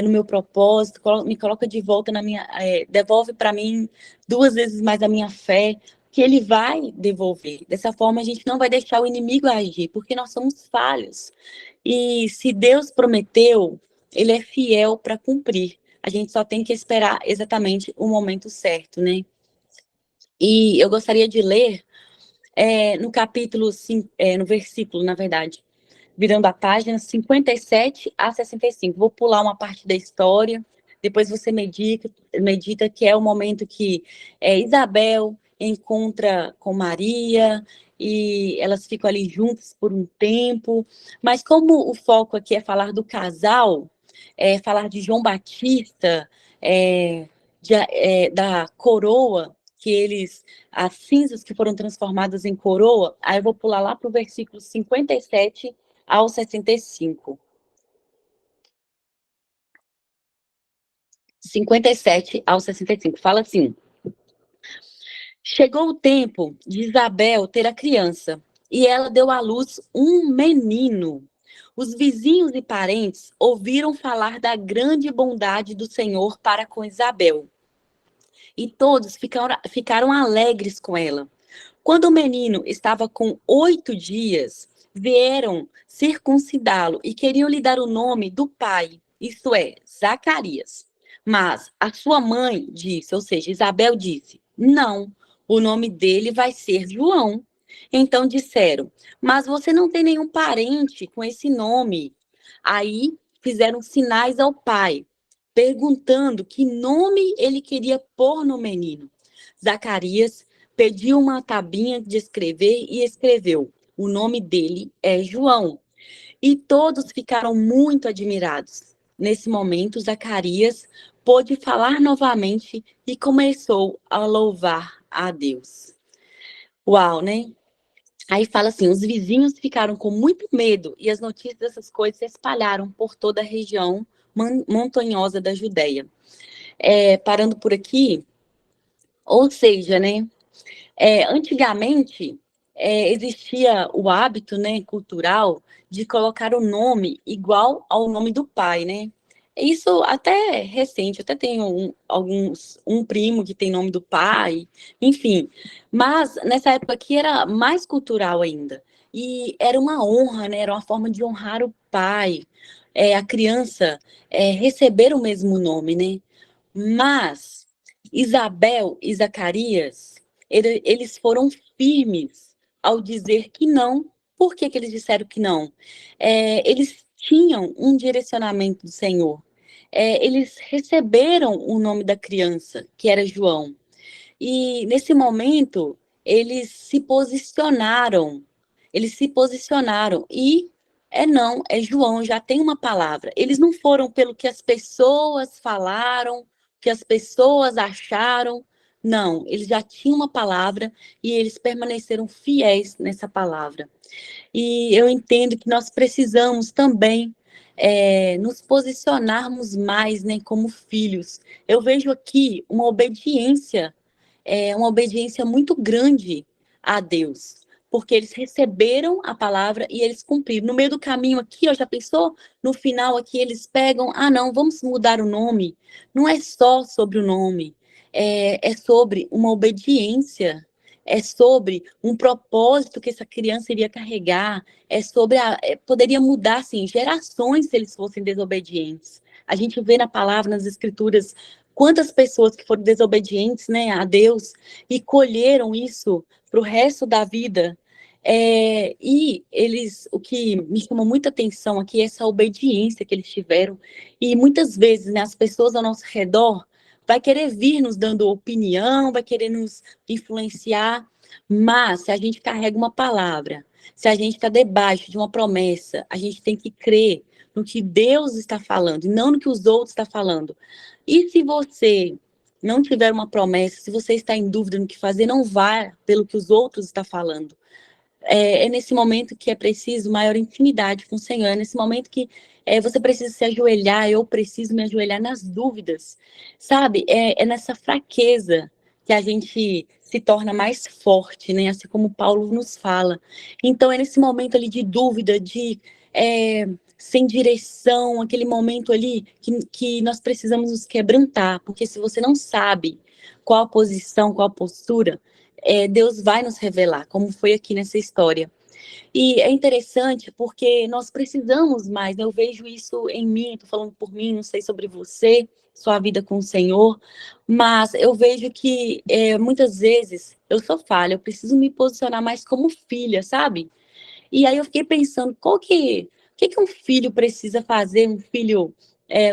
[SPEAKER 4] no meu propósito, me coloca de volta na minha, devolve para mim 2 vezes mais a minha fé, que ele vai devolver. Dessa forma, a gente não vai deixar o inimigo agir, porque nós somos falhos. E se Deus prometeu, ele é fiel para cumprir. A gente só tem que esperar exatamente o momento certo, né? E eu gostaria de ler no capítulo, no versículo, na verdade, virando a página 57 a 65. Vou pular uma parte da história, depois você medita que é o momento que Isabel encontra com Maria, e elas ficam ali juntas por um tempo, mas como o foco aqui é falar do casal, falar de João Batista, da coroa, que eles, as cinzas que foram transformadas em coroa, aí eu vou pular lá para o versículo 57 ao 65. 57 ao 65. Fala assim: chegou o tempo de Isabel ter a criança, e ela deu à luz um menino. Os vizinhos e parentes ouviram falar da grande bondade do Senhor para com Isabel, e todos ficaram alegres com ela. Quando o menino estava com 8 dias, vieram circuncidá-lo e queriam lhe dar o nome do pai, isto é, Zacarias. Mas a sua mãe disse, ou seja, Isabel disse, não, o nome dele vai ser João. Então disseram, mas você não tem nenhum parente com esse nome. Aí fizeram sinais ao pai, perguntando que nome ele queria pôr no menino. Zacarias pediu uma tabinha de escrever e escreveu: o nome dele é João. E todos ficaram muito admirados. Nesse momento, Zacarias pôde falar novamente e começou a louvar a Deus. Uau, né? Aí fala assim, os vizinhos ficaram com muito medo e as notícias dessas coisas se espalharam por toda a região montanhosa da Judéia. Parando por aqui, ou seja, né? Antigamente, existia o hábito, né, cultural de colocar o nome igual ao nome do pai, né? Isso até é recente, eu até tenho um primo que tem nome do pai, enfim. Mas nessa época aqui era mais cultural ainda. E era uma honra, né? Era uma forma de honrar o pai, a criança receber o mesmo nome, né? Mas Isabel e Zacarias, eles foram firmes ao dizer que não. Por que que eles disseram que não? Eles tinham um direcionamento do Senhor. Eles receberam o nome da criança, que era João. E nesse momento, eles se posicionaram. E não, é João, já tem uma palavra. Eles não foram pelo que as pessoas falaram, que as pessoas acharam. Não, eles já tinham uma palavra e eles permaneceram fiéis nessa palavra. E eu entendo que nós precisamos também nos posicionarmos mais, né, como filhos. Eu vejo aqui uma obediência muito grande a Deus, porque eles receberam a palavra e eles cumpriram. No meio do caminho aqui, ó, já pensou? No final aqui eles pegam, não, vamos mudar o nome. Não é só sobre o nome, é sobre uma obediência, é sobre um propósito que essa criança iria carregar, poderia mudar, assim, gerações se eles fossem desobedientes. A gente vê na palavra, nas escrituras, Quantas pessoas que foram desobedientes, né, a Deus e colheram isso para o resto da vida. E eles, o que me chamou muita atenção aqui é essa obediência que eles tiveram. E muitas vezes, né, as pessoas ao nosso redor vai querer vir nos dando opinião, vai querer nos influenciar, mas se a gente carrega uma palavra, se a gente está debaixo de uma promessa, a gente tem que crer no que Deus está falando e não no que os outros estão falando. E se você não tiver uma promessa, se você está em dúvida no que fazer, não vá pelo que os outros estão falando. É nesse momento que é preciso maior intimidade com o Senhor, é nesse momento que você precisa se ajoelhar, eu preciso me ajoelhar nas dúvidas, sabe? É nessa fraqueza que a gente se torna mais forte, né? Assim como Paulo nos fala. Então, é nesse momento ali de dúvida, de sem direção, aquele momento ali que nós precisamos nos quebrantar, porque se você não sabe qual a posição, qual a postura, Deus vai nos revelar, como foi aqui nessa história. E é interessante porque nós precisamos mais, né? Eu vejo isso em mim, estou falando por mim, não sei sobre você, sua vida com o Senhor, mas eu vejo que muitas vezes eu sou falha, eu preciso me posicionar mais como filha, sabe? E aí eu fiquei pensando, o que um filho precisa fazer, um filho,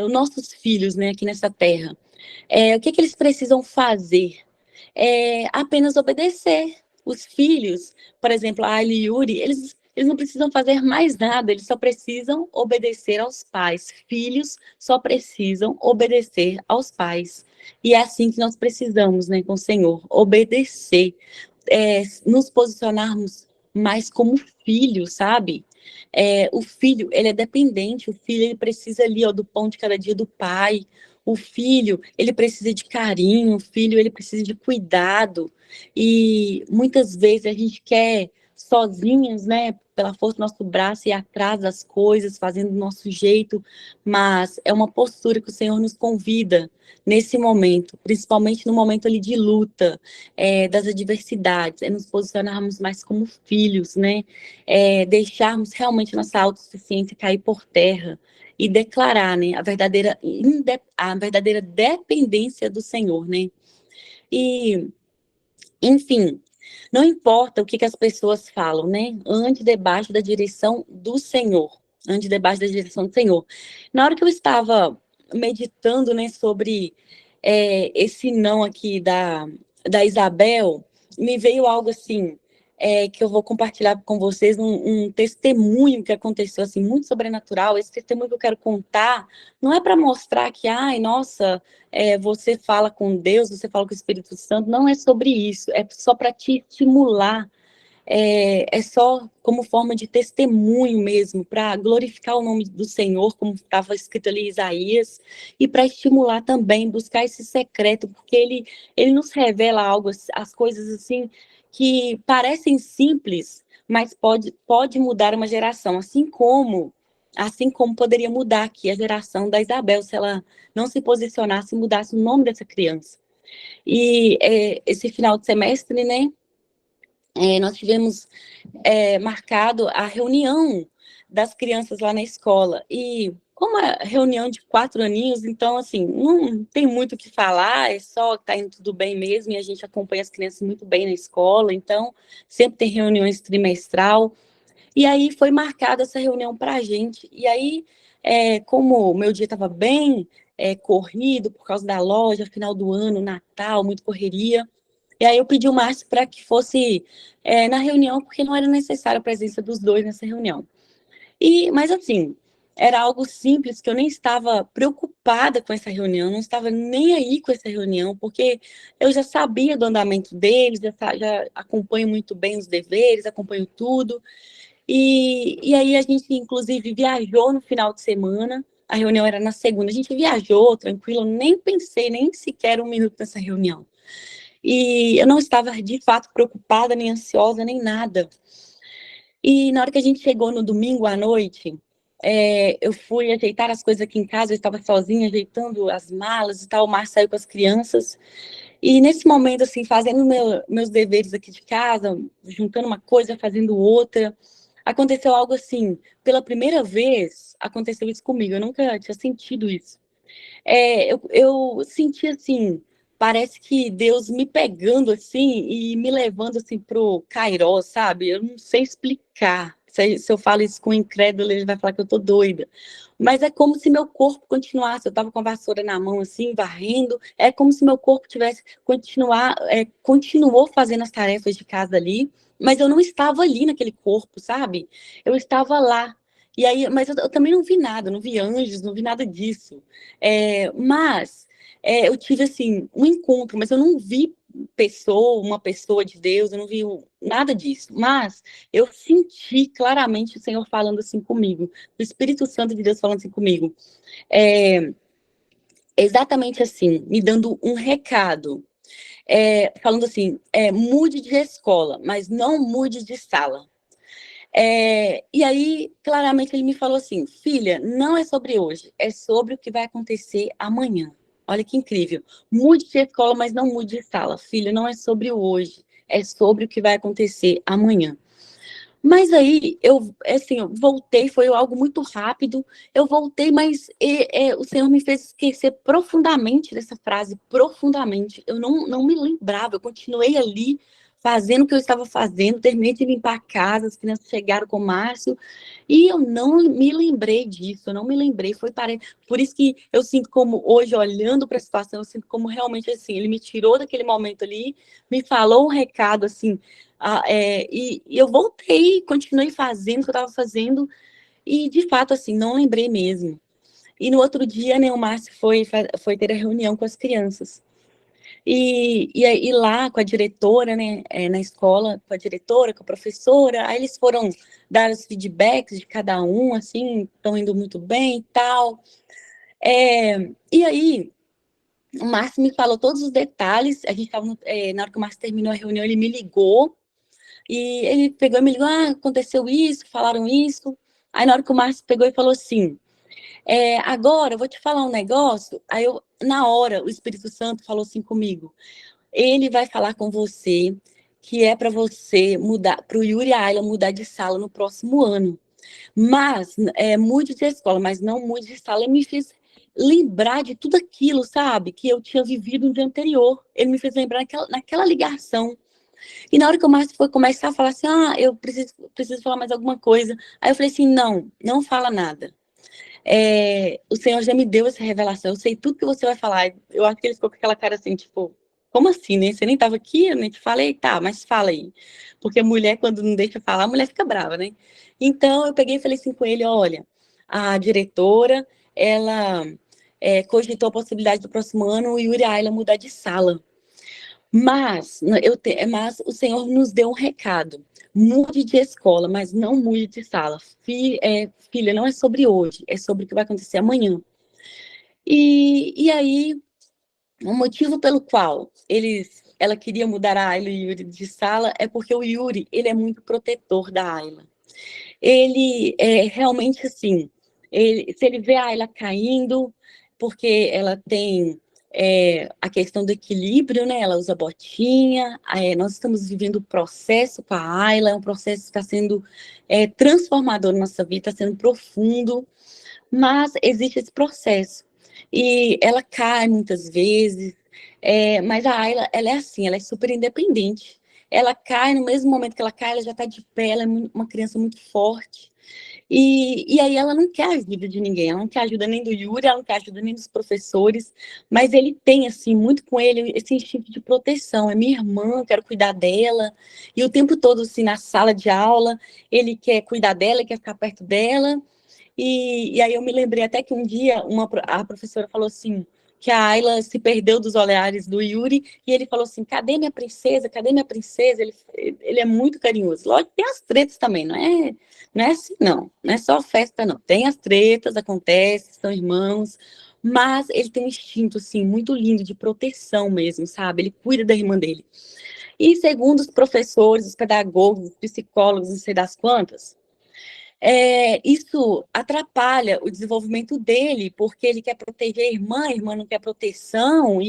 [SPEAKER 4] os nossos filhos, né, aqui nessa terra, o que eles precisam fazer? Apenas obedecer. Os filhos, por exemplo, a Ali e Yuri, eles não precisam fazer mais nada, eles só precisam obedecer aos pais. Filhos só precisam obedecer aos pais. E é assim que nós precisamos, né, com o Senhor, obedecer, nos posicionarmos mais como filho, sabe? O filho, ele é dependente, o filho, ele precisa ali, ó, do pão de cada dia do pai. O filho, ele precisa de carinho, o filho, ele precisa de cuidado. E muitas vezes a gente quer sozinhos, né, pela força do nosso braço, ir atrás das coisas, fazendo do nosso jeito, mas é uma postura que o Senhor nos convida nesse momento, principalmente no momento ali de luta, das adversidades, nos posicionarmos mais como filhos, né, deixarmos realmente nossa autossuficiência cair por terra, e declarar, né, a verdadeira dependência do Senhor, né? E, enfim, não importa o que as pessoas falam, né? Ande debaixo da direção do Senhor. Ande debaixo da direção do Senhor. Na hora que eu estava meditando, né, sobre esse não aqui da Isabel, me veio algo assim, que eu vou compartilhar com vocês, um testemunho que aconteceu, assim, muito sobrenatural. Esse testemunho que eu quero contar não é para mostrar que, ai, nossa, você fala com Deus, você fala com o Espírito Santo, não é sobre isso, é só para te estimular, é só como forma de testemunho mesmo, para glorificar o nome do Senhor, como estava escrito ali em Isaías, e para estimular também, buscar esse secreto, porque ele nos revela algo, as coisas assim, que parecem simples, mas pode mudar uma geração, assim como poderia mudar aqui a geração da Isabel, se ela não se posicionasse e mudasse o nome dessa criança. E esse final de semestre, né, nós tivemos marcado a reunião das crianças lá na escola. E como é reunião de 4 aninhos, então, assim, não tem muito o que falar, é só que tá indo tudo bem mesmo, e a gente acompanha as crianças muito bem na escola, então, sempre tem reuniões trimestral. E aí foi marcada essa reunião para a gente. E aí, como o meu dia estava bem corrido por causa da loja, final do ano, Natal, muita correria, e aí eu pedi o Márcio para que fosse na reunião, porque não era necessária a presença dos dois nessa reunião. Mas assim, era algo simples, que eu nem estava preocupada com essa reunião, não estava nem aí com essa reunião, porque eu já sabia do andamento deles, já acompanho muito bem os deveres, acompanho tudo. E aí a gente, inclusive, viajou no final de semana, a reunião era na segunda, a gente viajou tranquilo, nem pensei nem sequer um minuto nessa reunião. E eu não estava, de fato, preocupada, nem ansiosa, nem nada. E na hora que a gente chegou no domingo à noite, eu fui ajeitar as coisas aqui em casa, eu estava sozinha, ajeitando as malas e tal, o Márcio saiu com as crianças. E nesse momento, assim, fazendo meus deveres aqui de casa, juntando uma coisa, fazendo outra, aconteceu algo assim, pela primeira vez, aconteceu isso comigo, eu nunca tinha sentido isso. Eu senti assim, parece que Deus me pegando assim e me levando assim pro Kairos, sabe? Eu não sei explicar. Se eu falo isso com o incrédulo, ele vai falar que eu tô doida. Mas é como se meu corpo continuasse. Eu tava com a vassoura na mão assim, varrendo. É como se meu corpo tivesse continuou fazendo as tarefas de casa ali, mas eu não estava ali naquele corpo, sabe? Eu estava lá. E aí, mas eu também não vi nada, não vi anjos, não vi nada disso. Mas eu tive assim um encontro, mas eu não vi uma pessoa de Deus, eu não vi nada disso. Mas eu senti claramente o Senhor falando assim comigo, o Espírito Santo de Deus falando assim comigo. É, exatamente assim, me dando um recado. Falando assim, mude de escola, mas não mude de sala. E aí, claramente, ele me falou assim: filha, não é sobre hoje, é sobre o que vai acontecer amanhã. Olha que incrível. Mude de escola, mas não mude de sala. Filha, não é sobre o hoje, é sobre o que vai acontecer amanhã. Mas aí, eu voltei, foi algo muito rápido. Eu voltei, mas o Senhor me fez esquecer profundamente dessa frase, profundamente. Eu não me lembrava, eu continuei ali fazendo o que eu estava fazendo, terminei de limpar a casa, as crianças chegaram com o Márcio, e eu não me lembrei disso, eu não me lembrei, por isso que eu sinto como, hoje, olhando para a situação, eu sinto como realmente, assim, ele me tirou daquele momento ali, me falou um recado, assim, e eu voltei, continuei fazendo o que eu estava fazendo, e, de fato, assim, não lembrei mesmo. E no outro dia, né, o Márcio foi ter a reunião com as crianças. E lá com a diretora, né, na escola, com a diretora, com a professora, aí eles foram dar os feedbacks de cada um, assim, estão indo muito bem e tal. E aí, o Márcio me falou todos os detalhes, a gente estava, na hora que o Márcio terminou a reunião, ele me ligou, e ele pegou e me ligou, aconteceu isso, falaram isso. Aí na hora que o Márcio pegou e falou assim, agora eu vou te falar um negócio, aí na hora, o Espírito Santo falou assim comigo, ele vai falar com você que é para você mudar, para o Yuri e a Ayla mudar de sala no próximo ano. Mas, mude de escola, mas não mude de sala. Ele me fez lembrar de tudo aquilo, sabe? Que eu tinha vivido no dia anterior. Ele me fez lembrar naquela ligação. E na hora que o Márcio foi começar a falar assim, eu preciso falar mais alguma coisa. Aí eu falei assim, não fala nada. O Senhor já me deu essa revelação, eu sei tudo que você vai falar. Eu acho que ele ficou com aquela cara assim, tipo, como assim, né? Você nem estava aqui, eu nem te falei, tá, mas fala aí. Porque a mulher, quando não deixa falar, a mulher fica brava, né? Então, eu peguei e falei assim com ele, olha, a diretora, ela cogitou a possibilidade do próximo ano o Yuri e a Ayla mudar de sala. Mas o Senhor nos deu um recado. Mude de escola, mas não mude de sala. Filha, não é sobre hoje, é sobre o que vai acontecer amanhã. E aí, o motivo pelo qual ela queria mudar a Ayla e o Yuri de sala é porque o Yuri, ele é muito protetor da Ayla. Ele é realmente assim, se ele vê a Ayla caindo, porque ela tem a questão do equilíbrio, né? Ela usa botinha, nós estamos vivendo o processo com a Ayla, é um processo que está sendo transformador na nossa vida, está sendo profundo, mas existe esse processo. E ela cai muitas vezes, mas a Ayla, ela é assim, ela é super independente. Ela cai, no mesmo momento que ela cai, ela já está de pé, ela é uma criança muito forte. E aí ela não quer ajuda de ninguém, ela não quer ajuda nem do Yuri, ela não quer ajuda nem dos professores, mas ele tem, assim, muito com ele, esse instinto de proteção, é minha irmã, eu quero cuidar dela, e o tempo todo, assim, na sala de aula, ele quer cuidar dela, quer ficar perto dela, e aí eu me lembrei até que um dia a professora falou assim, que a Ayla se perdeu dos olhares do Yuri, e ele falou assim, cadê minha princesa, cadê minha princesa? Ele é muito carinhoso. Lógico que tem as tretas também, não é assim, não é só festa, não. Tem as tretas, acontece, são irmãos, mas ele tem um instinto, assim, muito lindo de proteção mesmo, sabe? Ele cuida da irmã dele. E segundo os professores, os pedagogos, os psicólogos, não sei das quantas, isso atrapalha o desenvolvimento dele, porque ele quer proteger a irmã não quer proteção,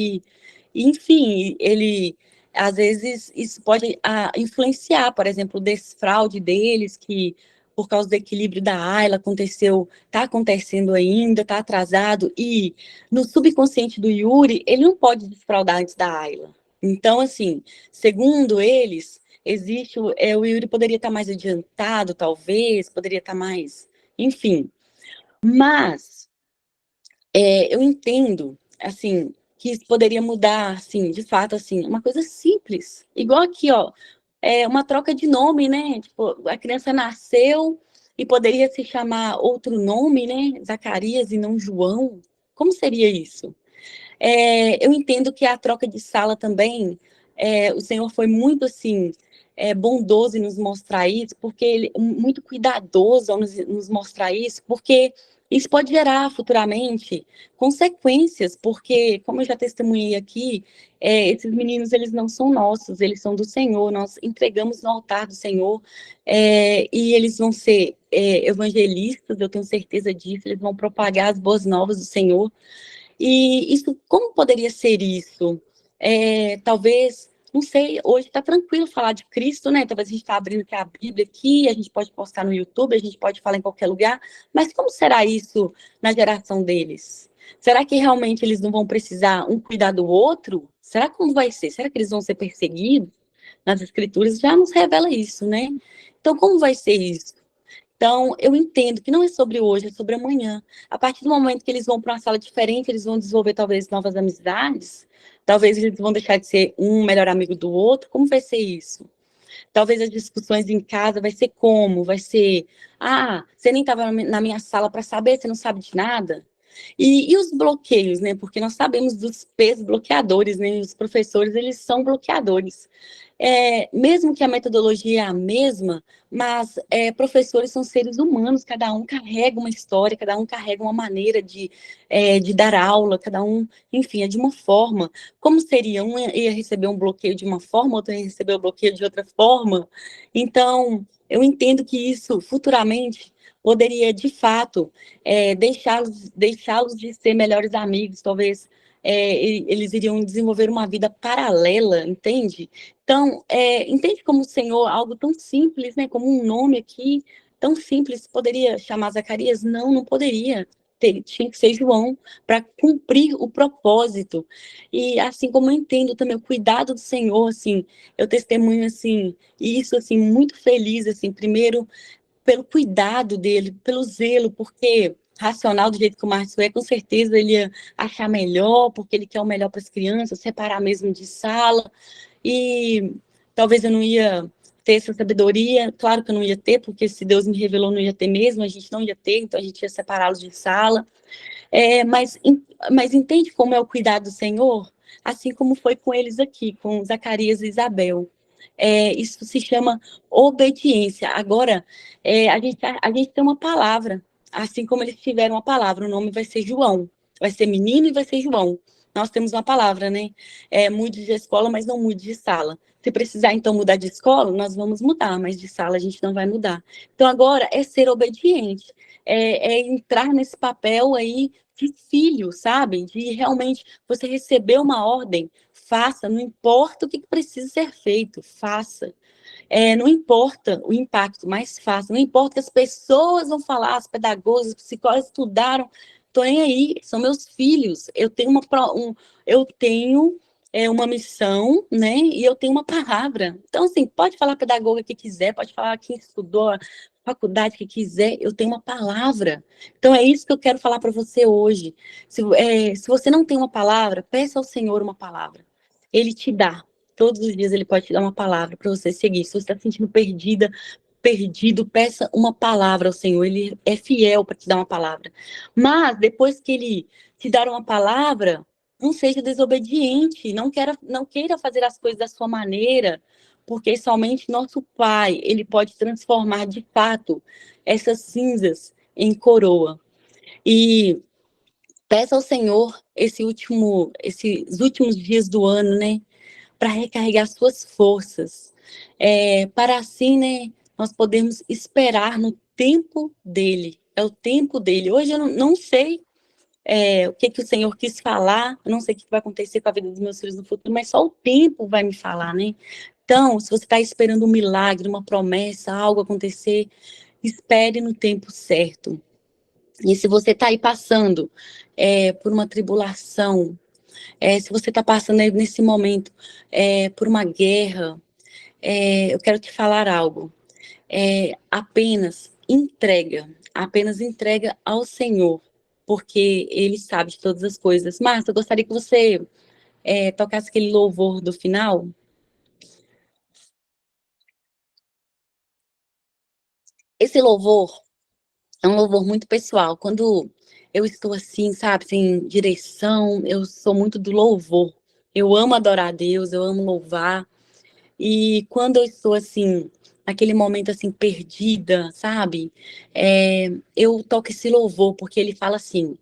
[SPEAKER 4] enfim, ele, às vezes, isso pode influenciar, por exemplo, o desfraude deles, que por causa do equilíbrio da Ayla, está acontecendo ainda, está atrasado, e no subconsciente do Yuri, ele não pode desfraudar antes da Ayla. Então, assim, segundo eles, o Yuri poderia estar mais adiantado, talvez, poderia estar mais, enfim. Mas eu entendo, assim, que isso poderia mudar, assim, de fato, assim, uma coisa simples, igual aqui, ó, uma troca de nome, né? Tipo, a criança nasceu e poderia se chamar outro nome, né? Zacarias e não João. Como seria isso? Eu entendo que a troca de sala também, o Senhor foi muito, assim, bondoso em nos mostrar isso, porque ele muito cuidadoso ao nos mostrar isso, porque isso pode gerar futuramente consequências, porque, como eu já testemunhei aqui, esses meninos, eles não são nossos, eles são do Senhor, nós entregamos no altar do Senhor, e eles vão ser evangelistas, eu tenho certeza disso, eles vão propagar as boas novas do Senhor. E isso, como poderia ser isso? Talvez, não sei, hoje está tranquilo falar de Cristo, né? Talvez a gente está abrindo aqui a Bíblia aqui, a gente pode postar no YouTube, a gente pode falar em qualquer lugar, mas como será isso na geração deles? Será que realmente eles não vão precisar um cuidar do outro? Será como vai ser? Será que eles vão ser perseguidos? Nas Escrituras já nos revela isso, né? Então, como vai ser isso? Então, eu entendo que não é sobre hoje, é sobre amanhã. A partir do momento que eles vão para uma sala diferente, eles vão desenvolver talvez novas amizades, talvez eles vão deixar de ser um melhor amigo do outro. Como vai ser isso? Talvez as discussões em casa vai ser como? Vai ser, você nem estava na minha sala para saber, você não sabe de nada? E os bloqueios, né? Porque nós sabemos dos P's bloqueadores, né? Os professores, eles são bloqueadores. Mesmo que a metodologia é a mesma, mas professores são seres humanos, cada um carrega uma história, cada um carrega uma maneira de dar aula, cada um, enfim, é de uma forma. Como seria? Um ia receber um bloqueio de uma forma, outro ia receber o bloqueio de outra forma. Então, eu entendo que isso, futuramente, poderia, de fato, deixá-los de ser melhores amigos, talvez eles iriam desenvolver uma vida paralela, entende? Então, entende como o Senhor, algo tão simples, né, como um nome aqui, tão simples, poderia chamar Zacarias? Não, não poderia. Tinha que ser João, para cumprir o propósito. E assim como eu entendo também o cuidado do Senhor, assim, eu testemunho, assim, isso, assim, muito feliz, assim, primeiro, pelo cuidado dele, pelo zelo, porque racional do jeito que o Márcio com certeza ele ia achar melhor, porque ele quer o melhor para as crianças, separar mesmo de sala, e talvez eu não ia ter essa sabedoria, claro que eu não ia ter, porque se Deus me revelou, não ia ter mesmo, a gente não ia ter, então a gente ia separá-los de sala, mas entende como é o cuidado do Senhor? Assim como foi com eles aqui, com Zacarias e Isabel. Isso se chama obediência. Agora, a gente tem uma palavra, assim como eles tiveram uma palavra, o nome vai ser João, vai ser menino e vai ser João. Nós temos uma palavra, né? Mude de escola, mas não mude de sala. Se precisar, então, mudar de escola, nós vamos mudar, mas de sala a gente não vai mudar. Então, agora, é ser obediente, entrar nesse papel aí de filho, sabe? De realmente você receber uma ordem, faça, não importa o que precisa ser feito, faça. Não importa o impacto, mas faça. Não importa que as pessoas vão falar, as pedagogas, os psicólogos estudaram, estou nem aí, são meus filhos. Eu tenho uma missão, né? E eu tenho uma palavra. Então, assim, pode falar a pedagoga que quiser, pode falar quem estudou a faculdade que quiser, eu tenho uma palavra. Então, é isso que eu quero falar para você hoje. Se você não tem uma palavra, peça ao Senhor uma palavra. Ele te dá. Todos os dias ele pode te dar uma palavra para você seguir. Se você está se sentindo perdido, peça uma palavra ao Senhor. Ele é fiel para te dar uma palavra. Mas, depois que ele te dar uma palavra, não seja desobediente. Não queira fazer as coisas da sua maneira, porque somente nosso Pai, ele pode transformar de fato essas cinzas em coroa. E peça ao Senhor esses últimos dias do ano, né? Para recarregar suas forças, para assim, né, nós podermos esperar no tempo dele, é o tempo dele. Hoje eu não sei o que o Senhor quis falar, eu não sei o que vai acontecer com a vida dos meus filhos no futuro, mas só o tempo vai me falar, né? Então, se você está esperando um milagre, uma promessa, algo acontecer, espere no tempo certo. E se você está aí passando por uma tribulação, se você está passando aí nesse momento por uma guerra, eu quero te falar algo. Apenas entrega ao Senhor, porque Ele sabe de todas as coisas. Márcia, eu gostaria que você tocasse aquele louvor do final. Esse louvor é um louvor muito pessoal. Quando eu estou assim, sabe, sem direção, eu sou muito do louvor. Eu amo adorar a Deus, eu amo louvar. E quando eu estou assim, naquele momento assim, perdida, sabe? Eu toco esse louvor, porque ele fala assim: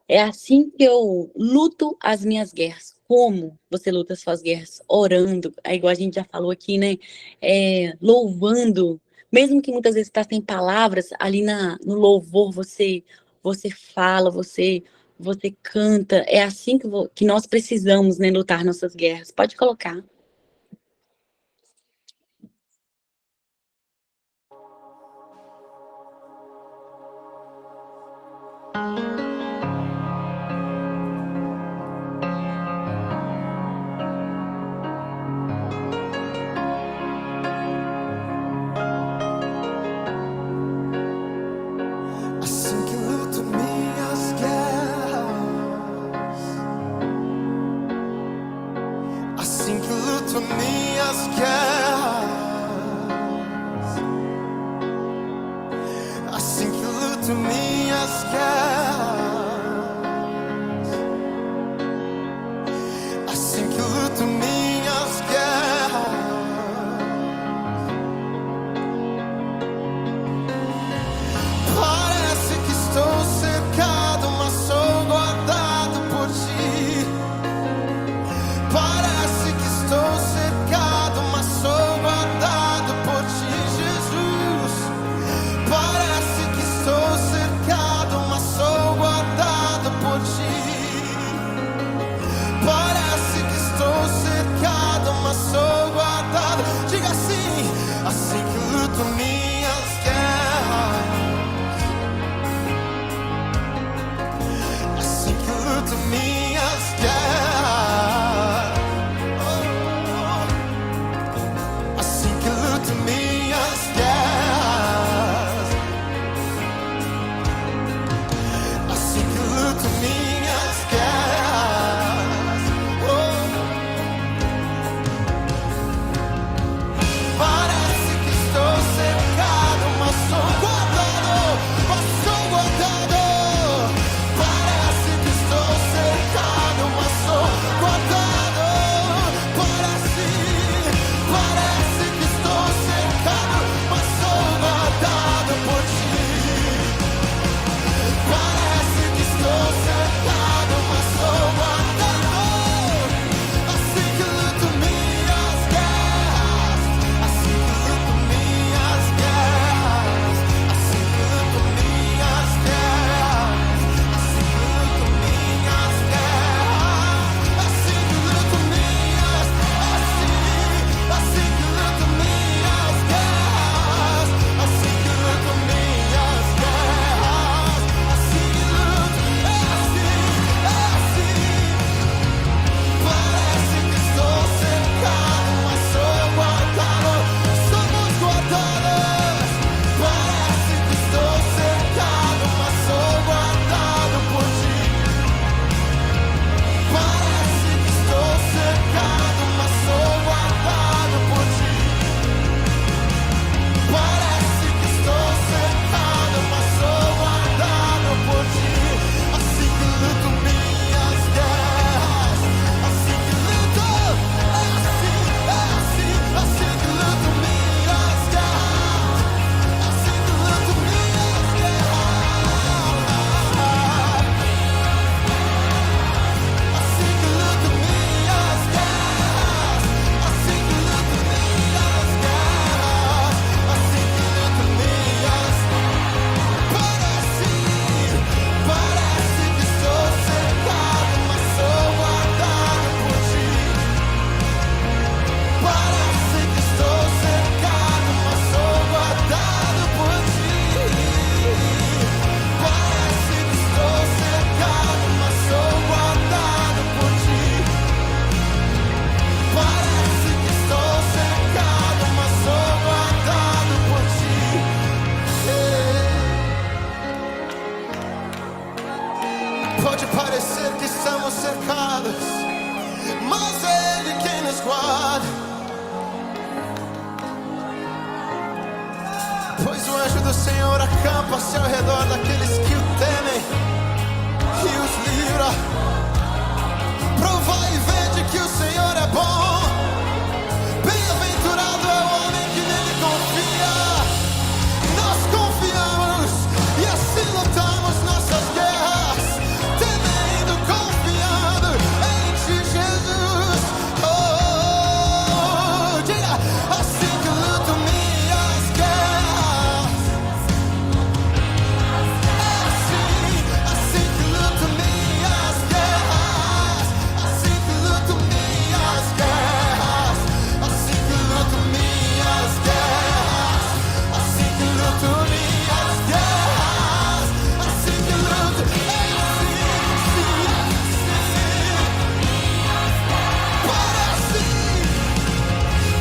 [SPEAKER 4] é assim que eu luto as minhas guerras. Como você luta as suas guerras? Orando, igual a gente já falou aqui, né? Louvando, mesmo que muitas vezes está sem palavras, ali no louvor você fala, você canta. É assim que nós precisamos, né, lutar nossas guerras. Pode colocar.
[SPEAKER 1] Assim que luto minhas guerras, assim que luto minhas guerras, assim que luto minhas guerras, assim que luto minhas guerras. Parece que estou cercado, mas sou guardado por ti. Parece que estou cercado, mas sou guardado por ti, Jesus. Parece que estou cercado, mas sou Pode parecer que estamos cercados, mas é Ele quem nos guarda. Pois o anjo do Senhor acampa-se ao redor daqueles que o temem e os livra. Provai e vede que o Senhor é bom. Bem-aventurado é o homem que nele confia. Nós confiamos e assim lutamos nossas guerras, temendo, confiando em Ti, Jesus. Oh, diga, assim que luto minhas guerras. É assim que luto minhas guerras. Assim que luto minhas guerras. Assim que luto minhas guerras. Assim que luto minhas guerras. Assim que luto.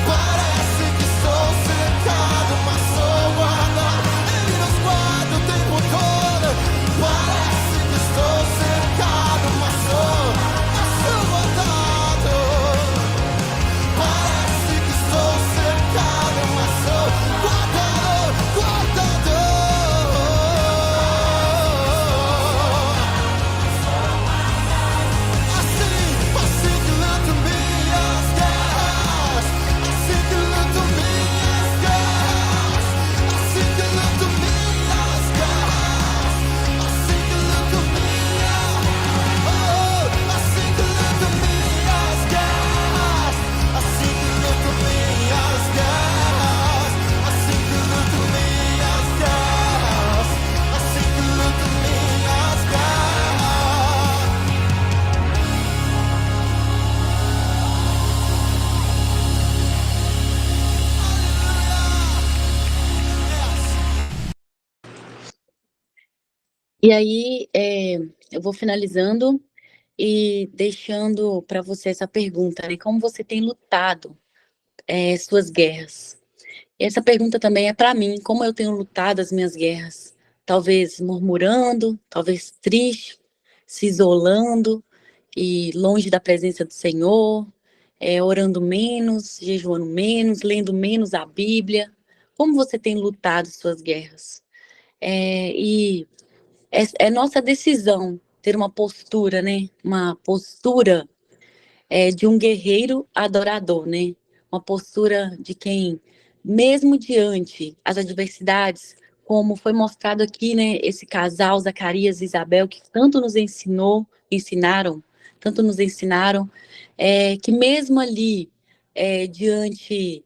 [SPEAKER 1] Parece que estou cercado, mas sou guardado. Ele nos guarda o tempo todo. Parece que estou cercado, mas sou guardado. Parece que estou cercado, mas sou guardado, guardado. Assim que luto minhas guerras. Assim que luto minhas guerras. Assim que luto minhas guerras. Assim que luto minhas. Oh, assim que luto minhas guerras. Assim que luto minhas guerras. Assim que luto minhas guerras. Assim que luto minhas guerras.
[SPEAKER 4] E aí, eu vou finalizando e deixando para você essa pergunta, né? Como você tem lutado suas guerras? E essa pergunta também é para mim, como eu tenho lutado as minhas guerras? Talvez murmurando, talvez triste, se isolando e longe da presença do Senhor, orando menos, jejuando menos, lendo menos a Bíblia. Como você tem lutado suas guerras? E é nossa decisão ter uma postura, né? Uma postura de um guerreiro adorador, né? Uma postura de quem, mesmo diante as adversidades, como foi mostrado aqui, né? Esse casal, Zacarias e Isabel, que tanto nos ensinaram, que mesmo ali, diante,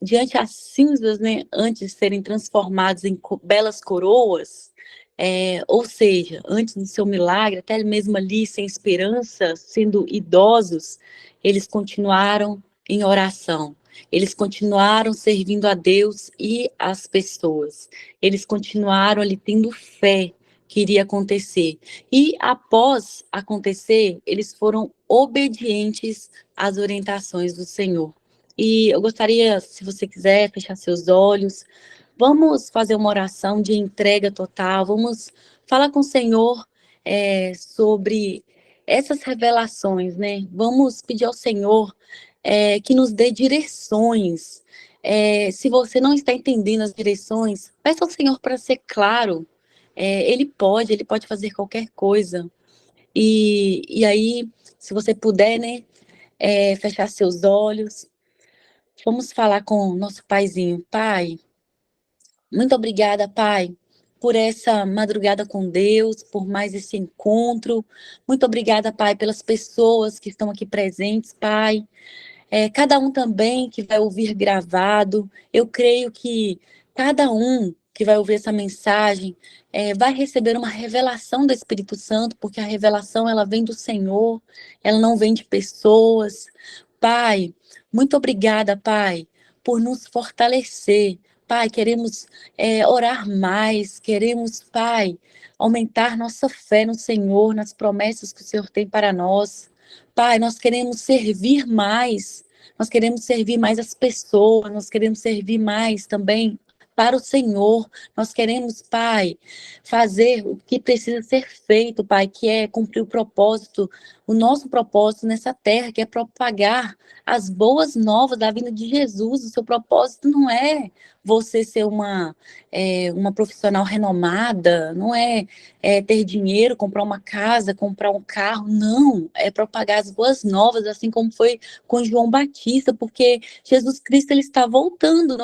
[SPEAKER 4] diante as cinzas, né? Antes de serem transformados em belas coroas, ou seja, antes do seu milagre, até mesmo ali sem esperança, sendo idosos, eles continuaram em oração, eles continuaram servindo a Deus e as pessoas, eles continuaram ali tendo fé que iria acontecer, e após acontecer, eles foram obedientes às orientações do Senhor. E eu gostaria, se você quiser, fechar seus olhos. Vamos fazer uma oração de entrega total, vamos falar com o Senhor sobre essas revelações, né? Vamos pedir ao Senhor que nos dê direções. Se você não está entendendo as direções, peça ao Senhor para ser claro. Ele pode fazer qualquer coisa. E aí, se você puder, né, fechar seus olhos, vamos falar com o nosso Paizinho. Pai, muito obrigada, Pai, por essa madrugada com Deus, por mais esse encontro. Muito obrigada, Pai, pelas pessoas que estão aqui presentes, Pai. Cada um também que vai ouvir gravado. Eu creio que cada um que vai ouvir essa mensagem vai receber uma revelação do Espírito Santo, porque a revelação ela vem do Senhor, ela não vem de pessoas. Pai, muito obrigada, Pai, por nos fortalecer. Pai, queremos orar mais, queremos, Pai, aumentar nossa fé no Senhor, nas promessas que o Senhor tem para nós. Pai, nós queremos servir mais as pessoas, nós queremos servir mais também para o Senhor. Nós queremos, Pai, fazer o que precisa ser feito, Pai, que é cumprir o propósito, o nosso propósito nessa terra, que é propagar as boas novas da vinda de Jesus. O seu propósito não é você ser uma profissional renomada, não é ter dinheiro, comprar uma casa, comprar um carro, não, é propagar as boas novas, assim como foi com João Batista, porque Jesus Cristo ele está voltando,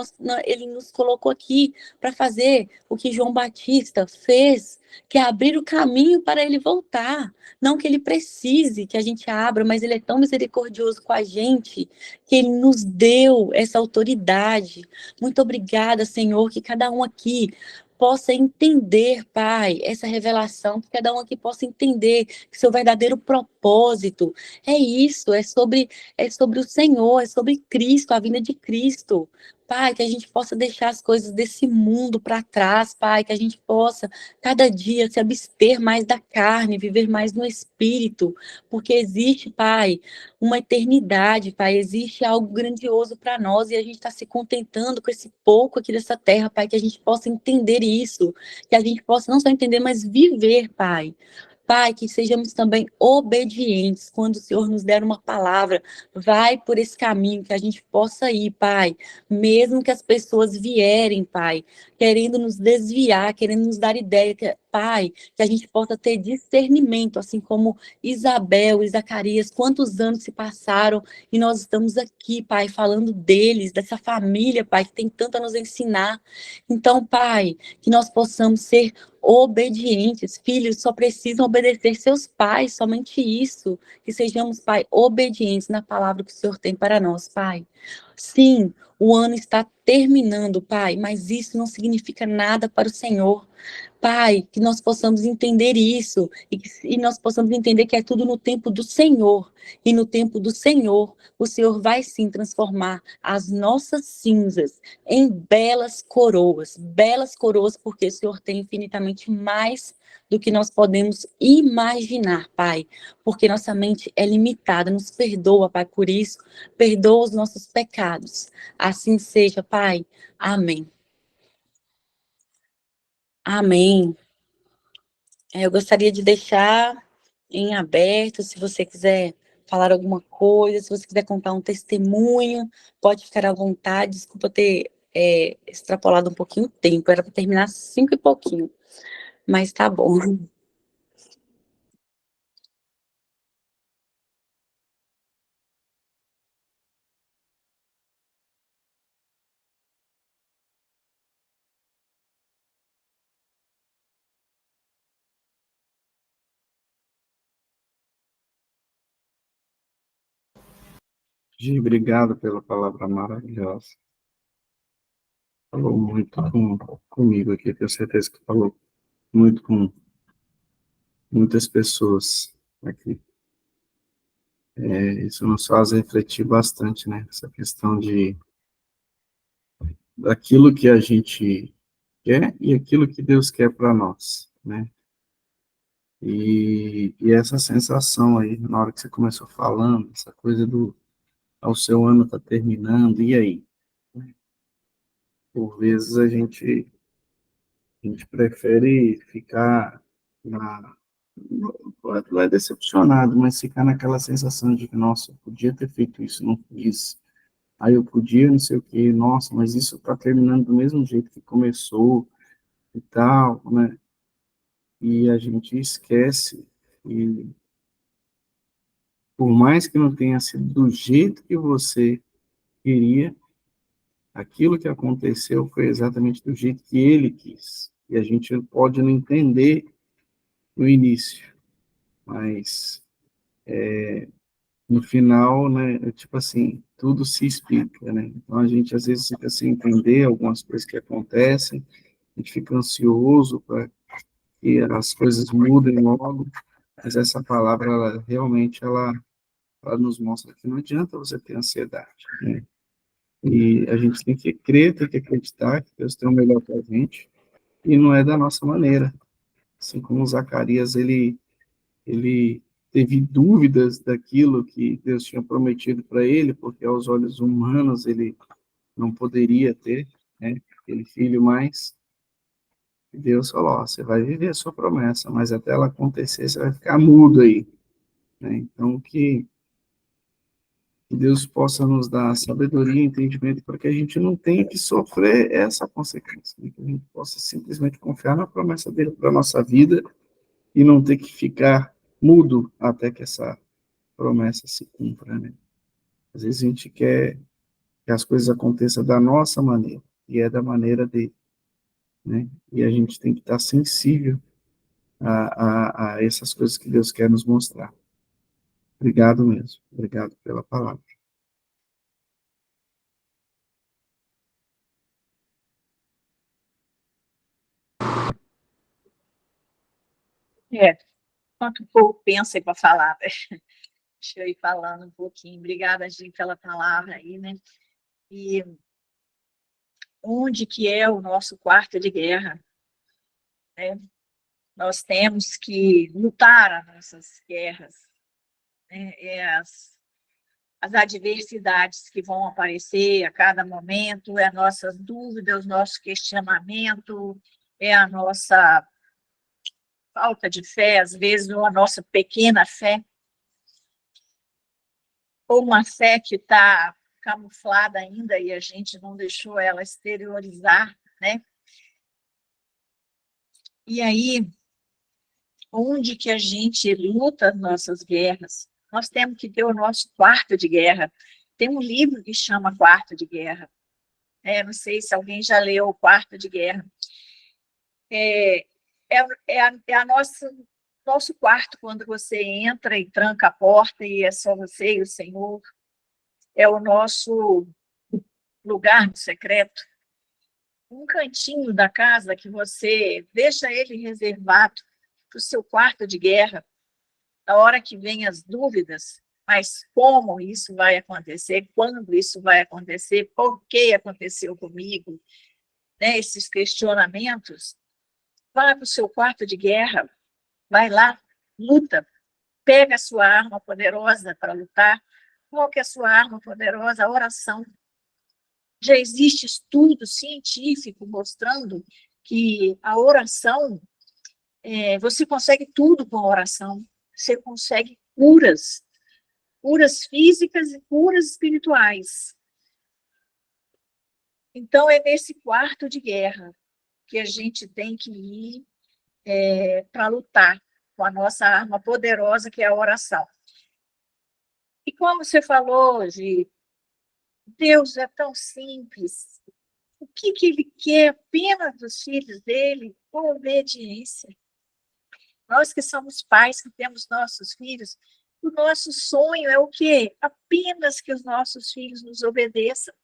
[SPEAKER 4] ele nos colocou aqui para fazer o que João Batista fez, que é abrir o caminho para ele voltar. Não que ele precise que a gente abra, mas ele é tão misericordioso com a gente que ele nos deu essa autoridade. Muito obrigada, Senhor, que cada um aqui possa entender, Pai, essa revelação, que cada um aqui possa entender que seu verdadeiro propósito é isso, é sobre o Senhor, é sobre Cristo, a vinda de Cristo. Pai, que a gente possa deixar as coisas desse mundo para trás, Pai, que a gente possa cada dia se abster mais da carne, viver mais no espírito, porque existe, Pai, uma eternidade, Pai, existe algo grandioso para nós e a gente está se contentando com esse pouco aqui dessa terra, Pai, que a gente possa entender isso, que a gente possa não só entender, mas viver, Pai. Pai, que sejamos também obedientes quando o Senhor nos der uma palavra, vai por esse caminho, que a gente possa ir, Pai, mesmo que as pessoas vierem, Pai, querendo nos desviar, querendo nos dar ideia, Pai, que a gente possa ter discernimento, assim como Isabel e Zacarias, quantos anos se passaram e nós estamos aqui, Pai, falando deles, dessa família, Pai, que tem tanto a nos ensinar. Então, Pai, que nós possamos ser obedientes. Filhos só precisam obedecer seus pais, somente isso. Que sejamos, Pai, obedientes na palavra que o Senhor tem para nós, Pai. Sim, o ano está terminando, Pai, mas isso não significa nada para o Senhor. Pai, que nós possamos entender isso e nós possamos entender que é tudo no tempo do Senhor. E no tempo do Senhor, o Senhor vai sim transformar as nossas cinzas em belas coroas, porque o Senhor tem infinitamente mais do que nós podemos imaginar, Pai, porque nossa mente é limitada. Nos perdoa, Pai, por isso, perdoa os nossos pecados. Assim seja, Pai. Amém. Amém. Eu gostaria de deixar em aberto, se você quiser falar alguma coisa, se você quiser contar um testemunho, pode ficar à vontade. Desculpa ter extrapolado um pouquinho o tempo, era para terminar 5 e pouquinho, mas tá bom.
[SPEAKER 3] Gi, obrigado pela palavra maravilhosa. Falou muito comigo aqui, tenho certeza que falou muito com muitas pessoas aqui. Isso nos faz refletir bastante, né? Essa questão daquilo que a gente quer e aquilo que Deus quer para nós, né? E essa sensação aí, na hora que você começou falando, essa coisa o seu ano está terminando, e aí? Por vezes a gente prefere ficar na, não é decepcionado, mas ficar naquela sensação de que, nossa, eu podia ter feito isso, não fiz. Aí eu podia, não sei o quê, nossa, mas isso está terminando do mesmo jeito que começou e tal, né? E a gente esquece, e por mais que não tenha sido do jeito que você queria, aquilo que aconteceu foi exatamente do jeito que ele quis. E a gente pode não entender no início, mas no final, né, tipo assim, tudo se explica, né? Então a gente às vezes fica sem entender algumas coisas que acontecem, a gente fica ansioso para que as coisas mudem logo, mas essa palavra, ela realmente, ela nos mostra que não adianta você ter ansiedade, né? E a gente tem que crer, tem que acreditar que Deus tem o melhor para a gente, e não é da nossa maneira. Assim como Zacarias, ele teve dúvidas daquilo que Deus tinha prometido para ele, porque aos olhos humanos ele não poderia ter, né? aquele filho, mas Deus falou, ó, você vai viver a sua promessa, mas até ela acontecer, você vai ficar mudo aí, né? Então, que Deus possa nos dar sabedoria e entendimento para que a gente não tenha que sofrer essa consequência, né? Que a gente possa simplesmente confiar na promessa dele para a nossa vida e não ter que ficar mudo até que essa promessa se cumpra, né? Às vezes a gente quer que as coisas aconteçam da nossa maneira, e é da maneira dele, né? E a gente tem que estar sensível a essas coisas que Deus quer nos mostrar. Obrigado mesmo. Obrigado pela palavra.
[SPEAKER 5] Quanto o povo pensa para falar, né? Deixa eu ir falando um pouquinho. Obrigada, Gi, pela palavra aí, né? E onde que é o nosso quarto de guerra, né? Nós temos que lutar as nossas guerras, né? As adversidades que vão aparecer a cada momento, é as nossas dúvidas, o nosso questionamento, é a nossa falta de fé, às vezes, ou a nossa pequena fé, ou uma fé que está camuflada ainda e a gente não deixou ela exteriorizar, né? E aí, onde que a gente luta as nossas guerras? Nós temos que ter o nosso quarto de guerra. Tem um livro que chama Quarto de Guerra. Não sei se alguém já leu o Quarto de Guerra. É a nosso quarto, quando você entra e tranca a porta e é só você e o Senhor. É o nosso lugar no secreto. Um cantinho da casa que você deixa ele reservado para o seu quarto de guerra, na hora que vem as dúvidas, mas como isso vai acontecer, quando isso vai acontecer, por que aconteceu comigo, né? Esses questionamentos, vá para o seu quarto de guerra, vai lá, luta, pega a sua arma poderosa para lutar. Qual que é a sua arma poderosa? A oração. Já existe estudo científico mostrando que a oração, você consegue tudo com a oração. Você consegue curas físicas e curas espirituais. Então, é nesse quarto de guerra que a gente tem que ir para lutar com a nossa arma poderosa, que é a oração. E como você falou, Gi, Deus é tão simples. O que ele quer apenas dos filhos dele? Obediência. Nós que somos pais, que temos nossos filhos, o nosso sonho é o quê? Apenas que os nossos filhos nos obedeçam.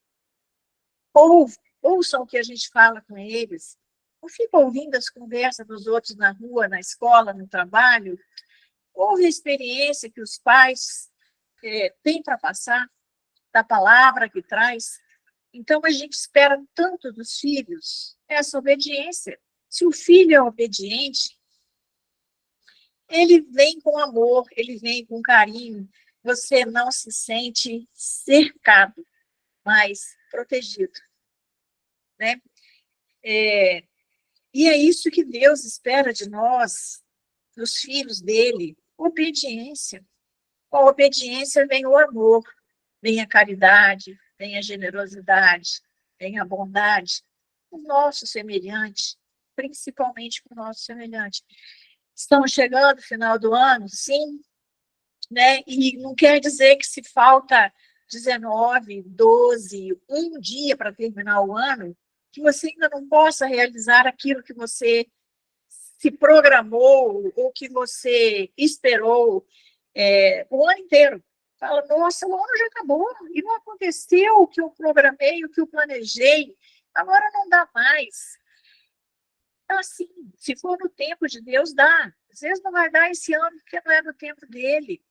[SPEAKER 5] Ouçam o que a gente fala com eles. Não fica ouvindo as conversas dos outros na rua, na escola, no trabalho. Ouve a experiência que os pais têm para passar, da palavra que traz. Então, a gente espera tanto dos filhos essa obediência. Se o filho é obediente, ele vem com amor, ele vem com carinho. Você não se sente cercado, mas protegido, né? E é isso que Deus espera de nós, dos filhos dele, obediência. Com a obediência vem o amor, vem a caridade, vem a generosidade, vem a bondade, o nosso semelhante, principalmente com o nosso semelhante. Estamos chegando no final do ano, sim, né? E não quer dizer que se falta 19, 12, um dia para terminar o ano, que você ainda não possa realizar aquilo que você se programou ou que você esperou o ano inteiro. Fala, nossa, o ano já acabou e não aconteceu o que eu programei, o que eu planejei, agora não dá mais. Então, assim, se for no tempo de Deus, dá. Às vezes não vai dar esse ano, porque não é no tempo dele,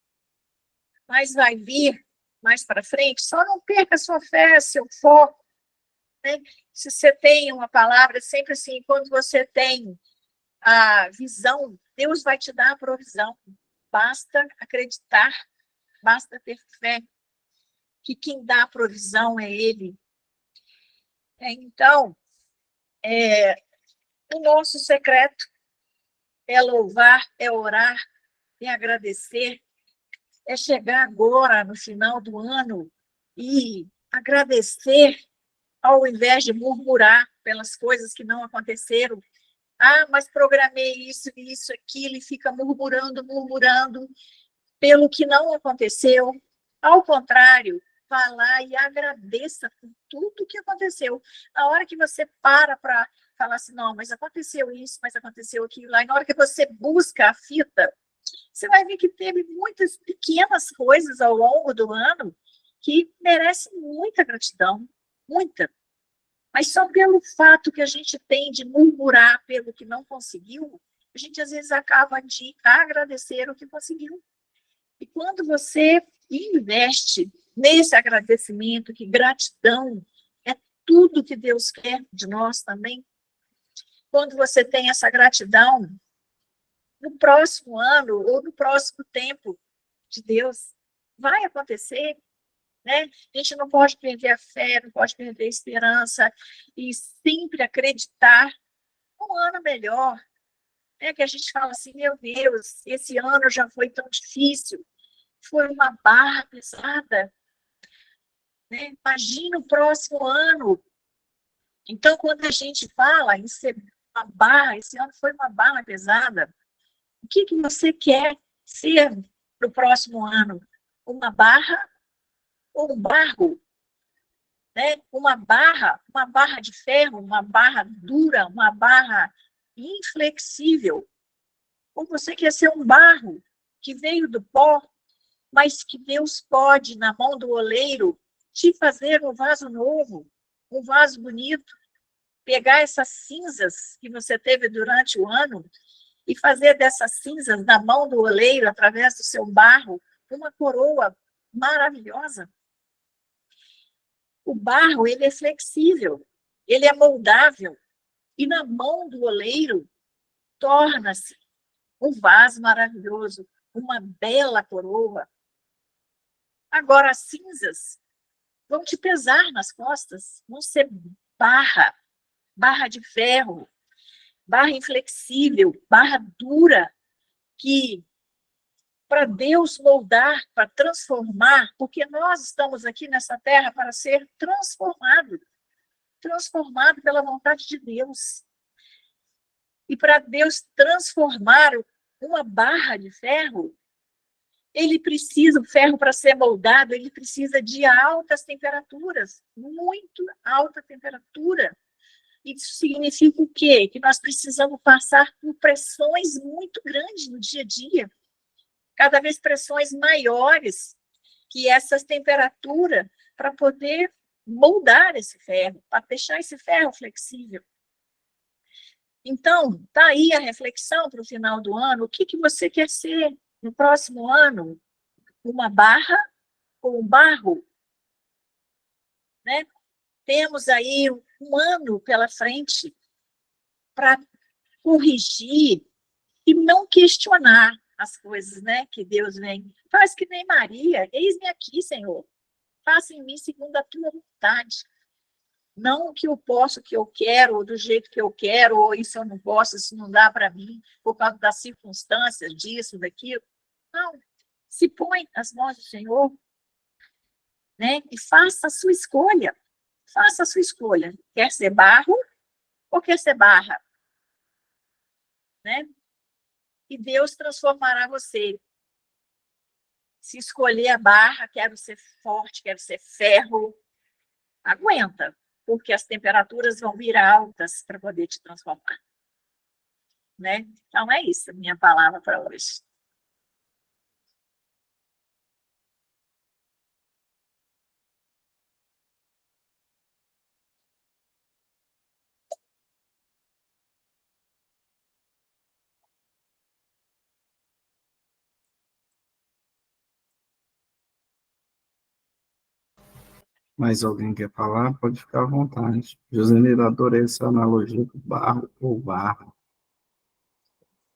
[SPEAKER 5] mas vai vir mais para frente. Só não perca sua fé, seu foco, né? Se você tem uma palavra, sempre assim, quando você tem a visão, Deus vai te dar a provisão. Basta acreditar, basta ter fé, que quem dá a provisão é Ele. Então, O nosso secreto é louvar, é orar, é agradecer, é chegar agora, no final do ano, e agradecer, ao invés de murmurar pelas coisas que não aconteceram. Ah, mas programei isso, isso, aquilo, e fica murmurando, murmurando pelo que não aconteceu. Ao contrário, vá lá e agradeça por tudo que aconteceu. Na hora que você para falar assim, não, mas aconteceu isso, mas aconteceu aquilo lá, e na hora que você busca a fita, você vai ver que teve muitas pequenas coisas ao longo do ano que merecem muita gratidão, muita. Mas só pelo fato que a gente tem de murmurar pelo que não conseguiu, a gente às vezes acaba de agradecer o que conseguiu. E quando você investe nesse agradecimento, que gratidão é tudo que Deus quer de nós também, quando você tem essa gratidão, no próximo ano ou no próximo tempo de Deus, vai acontecer, né? A gente não pode perder a fé, não pode perder a esperança e sempre acreditar num ano melhor, né? Que a gente fala assim, meu Deus, esse ano já foi tão difícil, foi uma barra pesada, né? Imagina o próximo ano. Então, quando a gente fala em ser uma barra, esse ano foi uma barra pesada, o que você quer ser no próximo ano? Uma barra ou um barro? Né? Uma barra de ferro, uma barra dura, uma barra inflexível. Ou você quer ser um barro que veio do pó, mas que Deus pode, na mão do oleiro, te fazer um vaso novo, um vaso bonito, pegar essas cinzas que você teve durante o ano e fazer dessas cinzas, na mão do oleiro, através do seu barro, uma coroa maravilhosa. O barro, ele é flexível, ele é moldável, e na mão do oleiro torna-se um vaso maravilhoso, uma bela coroa. Agora, as cinzas vão te pesar nas costas, vão ser barra de ferro, barra inflexível, barra dura, que para Deus moldar, para transformar, porque nós estamos aqui nessa terra para ser transformado pela vontade de Deus. E para Deus transformar uma barra de ferro, o ferro para ser moldado, ele precisa de altas temperaturas, muito alta temperatura. Isso significa o quê? Que nós precisamos passar por pressões muito grandes no dia a dia, cada vez pressões maiores que essas temperaturas, para poder moldar esse ferro, para deixar esse ferro flexível. Então, está aí a reflexão para o final do ano. O que você quer ser no próximo ano? Uma barra ou um barro? Né? Temos aí um ano pela frente para corrigir e não questionar as coisas, né? Que Deus vem. Faz que nem Maria. Eis-me aqui, Senhor. Faça em mim segundo a tua vontade. Não o que eu posso, o que eu quero, ou do jeito que eu quero, ou isso eu não posso, isso não dá para mim, por causa das circunstâncias, disso, daquilo. Não. Se põe nas mãos do Senhor, né? E faça a sua escolha. Faça a sua escolha. Quer ser barro ou quer ser barra? Né? E Deus transformará você. Se escolher a barra, quero ser forte, quero ser ferro, aguenta, porque as temperaturas vão vir altas para poder te transformar. Né? Então, é isso a minha palavra para hoje.
[SPEAKER 3] Mais alguém quer falar? Pode ficar à vontade. Josenira, adorei essa analogia do barro ou barra.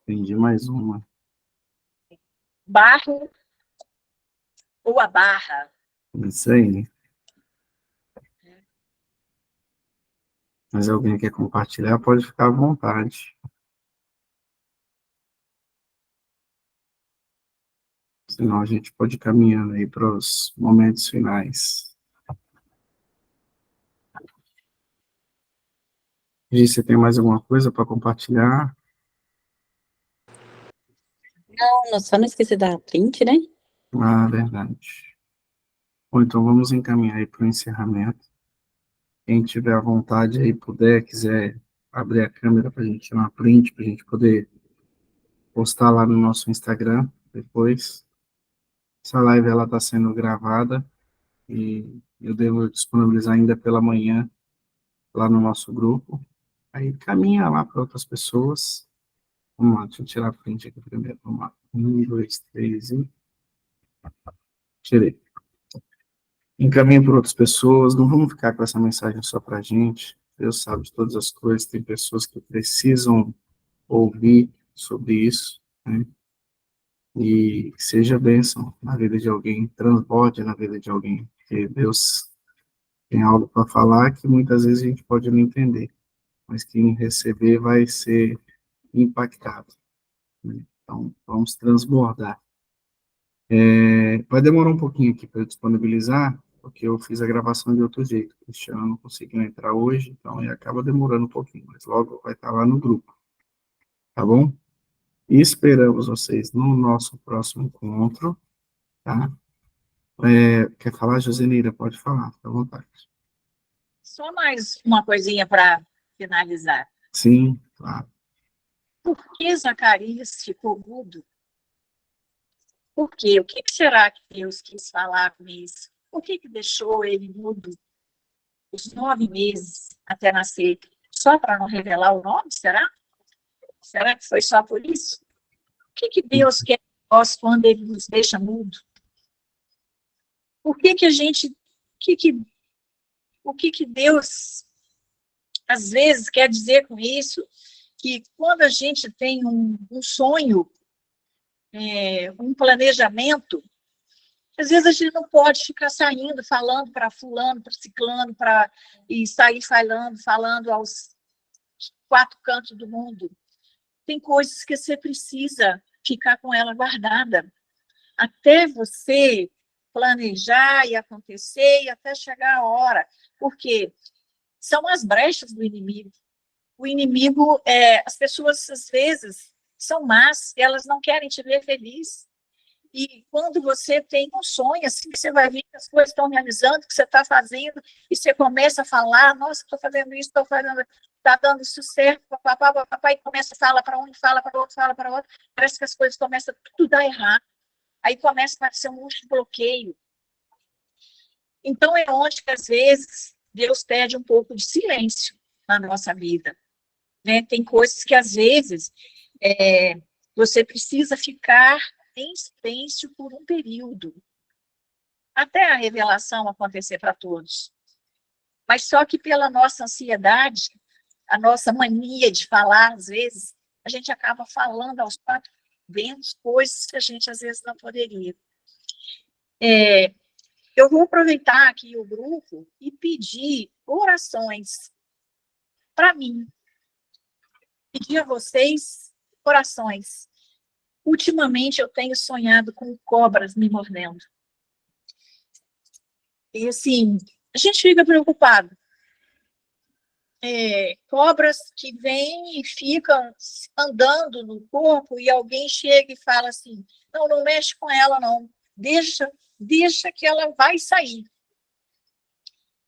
[SPEAKER 3] Entendi mais uma.
[SPEAKER 5] Barro ou a barra?
[SPEAKER 3] Isso aí. Mas alguém quer compartilhar, pode ficar à vontade. Senão a gente pode ir caminhando aí para os momentos finais. Gi, você tem mais alguma coisa para compartilhar?
[SPEAKER 4] Não, só não esquecer da print, né?
[SPEAKER 3] Ah, verdade. Bom, então vamos encaminhar aí para o encerramento. Quem tiver à vontade aí, puder, quiser abrir a câmera para a gente tirar uma print, para a gente poder postar lá no nosso Instagram depois. Essa live ela está sendo gravada e eu devo disponibilizar ainda pela manhã lá no nosso grupo. Aí caminha lá para outras pessoas. Vamos lá, deixa eu tirar a print aqui primeiro. Vamos lá. 1, 2, 3 e... Tirei. Encaminha para outras pessoas. Não vamos ficar com essa mensagem só para a gente. Deus sabe de todas as coisas. Tem pessoas que precisam ouvir sobre isso, né? E seja bênção na vida de alguém, transborde na vida de alguém, porque Deus tem algo para falar que muitas vezes a gente pode não entender, mas quem receber vai ser impactado, né? Então, vamos transbordar. Vai demorar um pouquinho aqui para eu disponibilizar, porque eu fiz a gravação de outro jeito. O Cristiano não conseguiu entrar hoje, então ele acaba demorando um pouquinho, mas logo vai estar lá no grupo, tá bom? E esperamos vocês no nosso próximo encontro, tá? Quer falar, Josenira? Pode falar, fica à vontade.
[SPEAKER 5] Só mais uma coisinha para finalizar.
[SPEAKER 3] Sim, claro.
[SPEAKER 5] Por que Zacarias ficou mudo? Por quê? O que será que Deus quis falar com isso? Por que deixou ele mudo os 9 meses até nascer? Só para não revelar o nome, será? Será que foi só por isso? O que Deus quer de nós quando ele nos deixa mudo? Por que a gente... O que Deus, às vezes, quer dizer com isso? Que quando a gente tem um sonho, um planejamento, às vezes a gente não pode ficar saindo, falando para fulano, para ciclano, e sair falando aos 4 cantos do mundo. Tem coisas que você precisa ficar com ela guardada, até você planejar e acontecer, e até chegar a hora, porque são as brechas do inimigo. O inimigo, as pessoas, às vezes, são más, e elas não querem te ver feliz. E quando você tem um sonho, assim, que você vai ver que as coisas estão realizando, que você está fazendo, e você começa a falar, nossa, estou fazendo isso, estou fazendo, está dando isso certo, papai começa a falar para um, fala para outro, fala para outro, parece que as coisas começam tudo a dar errado. Aí começa a aparecer um monte de bloqueio. Então, é onde que, às vezes, Deus pede um pouco de silêncio na nossa vida, né? Tem coisas que, às vezes, você precisa ficar em silêncio por um período, até a revelação acontecer para todos. Mas só que pela nossa ansiedade, a nossa mania de falar, às vezes, a gente acaba falando aos 4 ventos coisas que a gente, às vezes, não poderia. Eu vou aproveitar aqui o grupo e pedir orações para mim. Pedir a vocês orações. Ultimamente, eu tenho sonhado com cobras me mordendo. E, assim, a gente fica preocupado. Cobras que vêm e ficam andando no corpo e alguém chega e fala assim, não mexe com ela, não. Deixa que ela vai sair.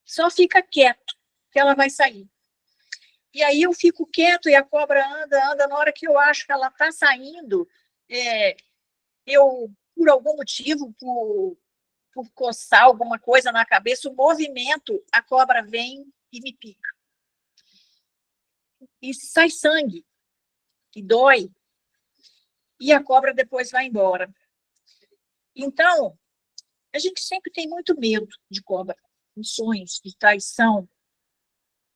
[SPEAKER 5] Só fica quieto, que ela vai sair. E aí eu fico quieto e a cobra anda. Na hora que eu acho que ela está saindo, eu, por algum motivo, por coçar alguma coisa na cabeça, o movimento, a cobra vem e me pica. E sai sangue, e dói, e a cobra depois vai embora. Então, a gente sempre tem muito medo de cobra, de sonhos, de traição.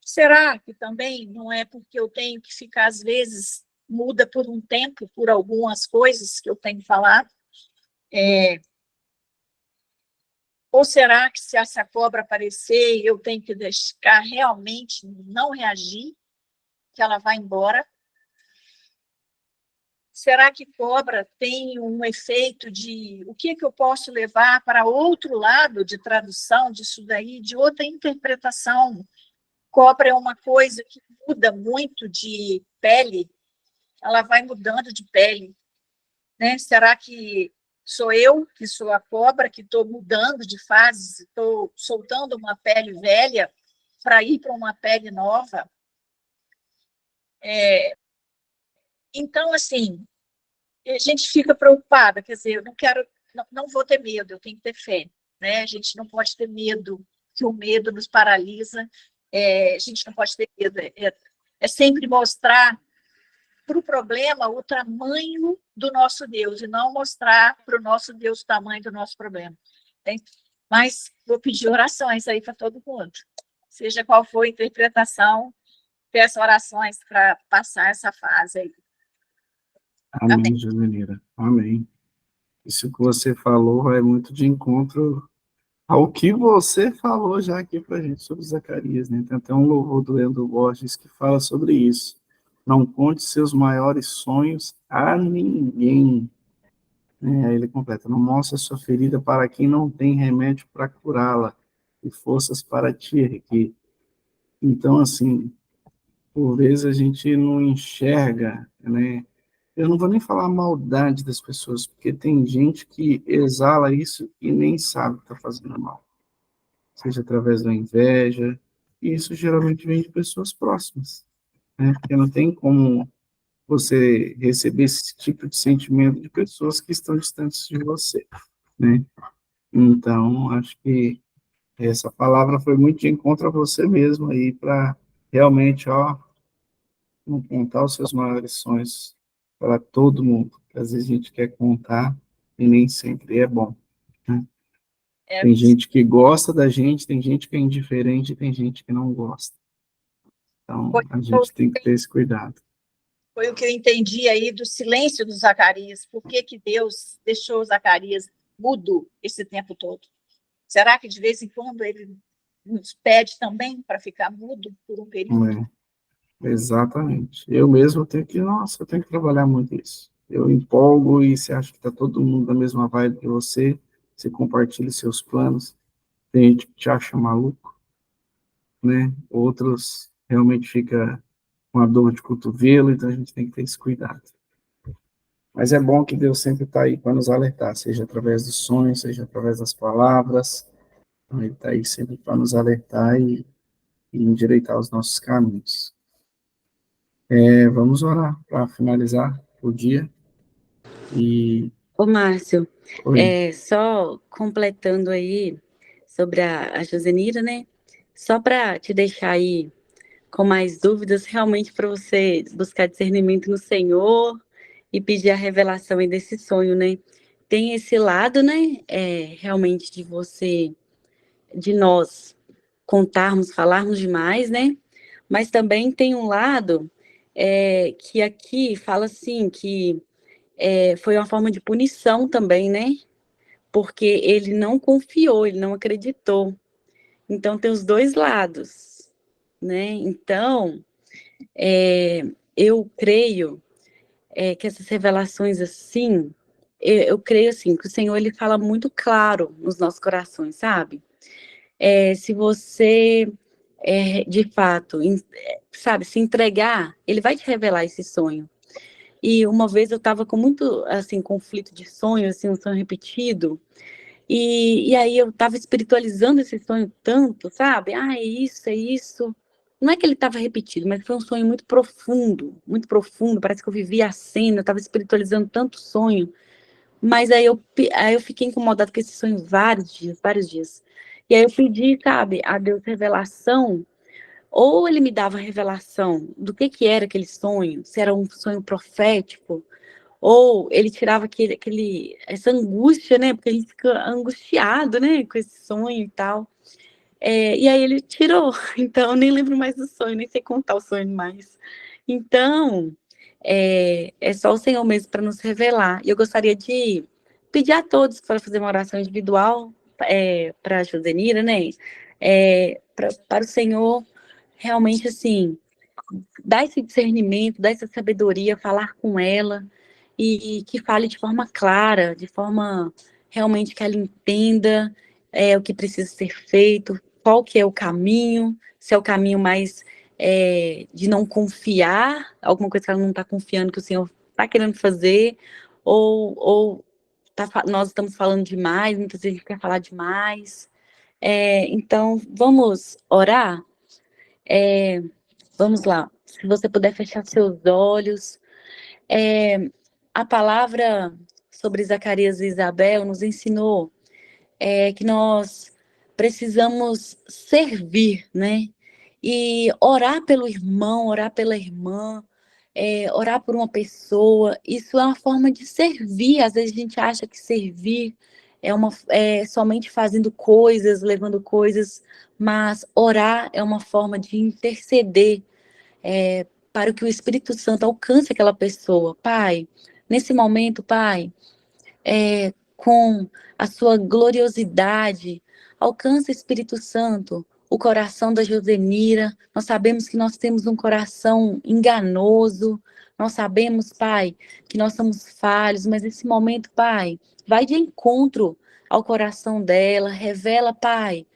[SPEAKER 5] Será que também não é porque eu tenho que ficar, às vezes, muda por um tempo, por algumas coisas que eu tenho falado? Ou será que se essa cobra aparecer, eu tenho que deixar realmente não reagir, que ela vai embora? Será que cobra tem um efeito de o que eu posso levar para outro lado de tradução disso daí, de outra interpretação? Cobra é uma coisa que muda muito de pele, ela vai mudando de pele, né? Será que sou eu, que sou a cobra, que estou mudando de fase, estou soltando uma pele velha para ir para uma pele nova? Então, assim, a gente fica preocupada, quer dizer, eu não quero, não vou ter medo, eu tenho que ter fé, né? A gente não pode ter medo, que o medo nos paralisa, a gente não pode ter medo, é sempre mostrar para o problema o tamanho do nosso Deus, e não mostrar para o nosso Deus o tamanho do nosso problema. Né? Mas vou pedir orações aí para todo mundo, seja qual for a interpretação, peço orações para passar essa fase aí.
[SPEAKER 3] Amém, Josenira. Amém. Isso que você falou vai muito de encontro ao que você falou já aqui para a gente sobre Zacarias, né? Tem até um louvor do Leandro Borges que fala sobre isso. Não conte seus maiores sonhos a ninguém. Aí ele completa, não mostre sua ferida para quem não tem remédio para curá-la e forças para te erguer. Então, assim, por vezes a gente não enxerga, né? Eu não vou nem falar a maldade das pessoas, porque tem gente que exala isso e nem sabe que está fazendo mal. Seja através da inveja, e isso geralmente vem de pessoas próximas, né? Porque não tem como você receber esse tipo de sentimento de pessoas que estão distantes de você, né? Então, acho que essa palavra foi muito de encontro a você mesmo aí, para realmente, ó, não contar os seus maiores sonhos para todo mundo, que às vezes a gente quer contar e nem sempre é bom, né? Tem gente que gosta da gente, tem gente que é indiferente, tem gente que não gosta. Então, a gente tem que ter esse cuidado.
[SPEAKER 5] Foi o que eu entendi aí do silêncio do Zacarias. Por que Deus deixou Zacarias mudo esse tempo todo? Será que de vez em quando ele nos pede também para ficar mudo por um período?
[SPEAKER 3] Exatamente. Eu mesmo tenho que, nossa, eu tenho que trabalhar muito isso. Eu empolgo e você acha que está todo mundo na mesma vibe que você compartilha seus planos, tem gente que te acha maluco, né? Outros realmente fica com a dor de cotovelo, então a gente tem que ter esse cuidado. Mas é bom que Deus sempre está aí para nos alertar, seja através dos sonhos, seja através das palavras, então Ele está aí sempre para nos alertar e endireitar os nossos caminhos. Vamos orar para finalizar o dia.
[SPEAKER 4] Ô, Márcio,
[SPEAKER 3] Oi.
[SPEAKER 4] só completando aí sobre a Josenira, né? Só para te deixar aí com mais dúvidas, realmente para você buscar discernimento no Senhor e pedir a revelação aí desse sonho, né? Tem esse lado, né? Realmente de nós contarmos, falarmos demais, né? Mas também tem um lado que aqui fala assim, que foi uma forma de punição também, né? Porque ele não confiou, ele não acreditou. Então, tem os dois lados, né? Então, eu creio que essas revelações assim, eu creio assim, que o Senhor, ele fala muito claro nos nossos corações, sabe? Se você, de fato, sabe, se entregar, ele vai te revelar esse sonho. E uma vez eu estava com muito, assim, conflito de sonho, assim, um sonho repetido, e aí eu estava espiritualizando esse sonho tanto, sabe? É isso, é isso. Não é que ele estava repetido, mas foi um sonho muito profundo, parece que eu vivia a cena, eu estava espiritualizando tanto o sonho, mas aí eu fiquei incomodada com esse sonho vários dias, vários dias. E aí eu pedi, sabe, a Deus revelação, ou ele me dava revelação do que era aquele sonho, se era um sonho profético, ou ele tirava essa angústia, né? Porque a gente fica angustiado, né? Com esse sonho e tal. E aí ele tirou. Então, eu nem lembro mais do sonho, nem sei contar o sonho mais. Então, é só o Senhor mesmo para nos revelar. E eu gostaria de pedir a todos para fazer uma oração individual, para a Josenira, né? Para o Senhor realmente, assim, dar esse discernimento, dar essa sabedoria, falar com ela e que fale de forma clara, de forma realmente que ela entenda o que precisa ser feito, qual que é o caminho, se é o caminho mais de não confiar, alguma coisa que ela não está confiando que o Senhor está querendo fazer, ou nós estamos falando demais, muitas vezes a gente quer falar demais. Então, vamos orar? Vamos lá. Se você puder fechar seus olhos. A palavra sobre Zacarias e Isabel nos ensinou que nós precisamos servir, né? E orar pelo irmão, orar pela irmã, orar por uma pessoa, isso é uma forma de servir. Às vezes a gente acha que servir é somente fazendo coisas, levando coisas, mas orar é uma forma de interceder para que o Espírito Santo alcance aquela pessoa. Pai, nesse momento, Pai, com a sua gloriosidade, alcança, Espírito Santo, o coração da Josenira. Nós sabemos que nós temos um coração enganoso, nós sabemos, Pai, que nós somos falhos, mas nesse momento, Pai, vai de encontro ao coração dela, revela, Pai,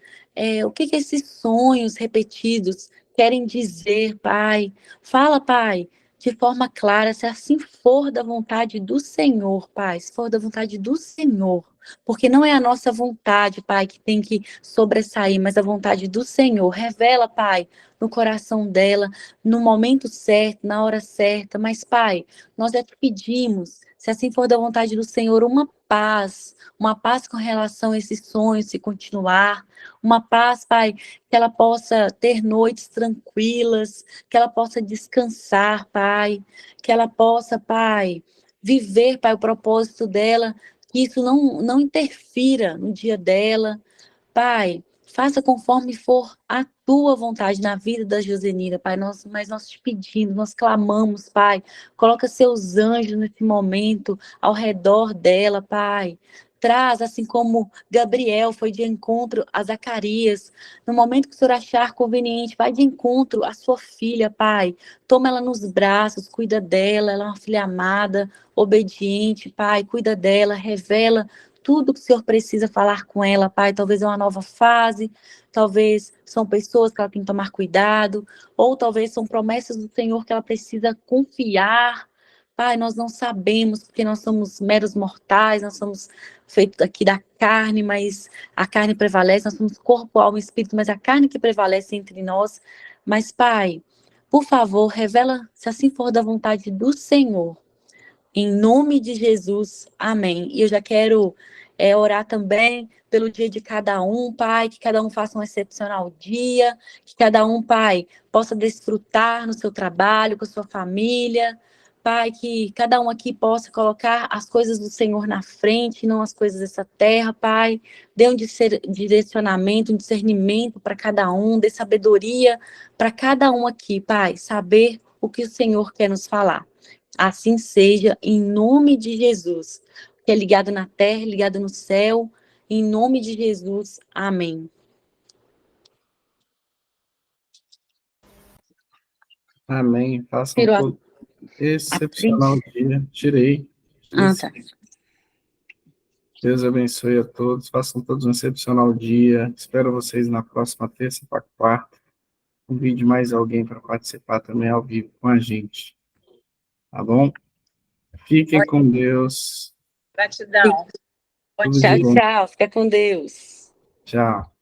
[SPEAKER 4] o que esses sonhos repetidos querem dizer, Pai. Fala, Pai, de forma clara, se assim for da vontade do Senhor, Pai, se for da vontade do Senhor, porque não é a nossa vontade, Pai, que tem que sobressair, mas a vontade do Senhor. Revela, Pai, no coração dela, no momento certo, na hora certa, mas, Pai, nós já te pedimos, se assim for da vontade do Senhor, uma paz com relação a esses sonhos, se continuar, uma paz, Pai, que ela possa ter noites tranquilas, que ela possa descansar, Pai, que ela possa, Pai, viver, Pai, o propósito dela, que isso não interfira no dia dela. Pai, faça conforme for a tua vontade na vida da Josenira, Pai, mas nós te pedimos, nós clamamos, Pai, coloca seus anjos nesse momento ao redor dela, Pai. Traz, assim como Gabriel foi de encontro a Zacarias, no momento que o Senhor achar conveniente, vai de encontro à sua filha, Pai. Toma ela nos braços, cuida dela, ela é uma filha amada, obediente, Pai, cuida dela, revela tudo que o Senhor precisa falar com ela, Pai. Talvez é uma nova fase, talvez são pessoas que ela tem que tomar cuidado, ou talvez são promessas do Senhor que ela precisa confiar. Pai, nós não sabemos, porque nós somos meros mortais, nós somos feitos aqui da carne, mas a carne prevalece, nós somos corpo, alma e espírito, mas a carne que prevalece entre nós. Mas, Pai, por favor, revela, se assim for da vontade do Senhor, em nome de Jesus, amém. E eu já quero orar também pelo dia de cada um, Pai, que cada um faça um excepcional dia, que cada um, Pai, possa desfrutar no seu trabalho, com a sua família, Pai, que cada um aqui possa colocar as coisas do Senhor na frente, não as coisas dessa terra, Pai. Dê um direcionamento, um discernimento para cada um, dê sabedoria para cada um aqui, Pai, saber o que o Senhor quer nos falar. Assim seja, em nome de Jesus, que é ligado na terra, ligado no céu, em nome de Jesus, amém.
[SPEAKER 3] Amém. Façam
[SPEAKER 4] Tirou
[SPEAKER 3] todo
[SPEAKER 4] a
[SPEAKER 3] excepcional dia. Tirei.
[SPEAKER 4] tá.
[SPEAKER 3] Deus abençoe a todos. Façam todos um excepcional dia. Espero vocês na próxima terça para quarta. Convide mais alguém para participar também ao vivo com a gente. Tá bom? Fiquem com Deus.
[SPEAKER 5] Gratidão. Bom
[SPEAKER 3] Tudo
[SPEAKER 5] dia.
[SPEAKER 3] de bom.
[SPEAKER 4] Tchau, tchau. Fica com Deus.
[SPEAKER 3] Tchau.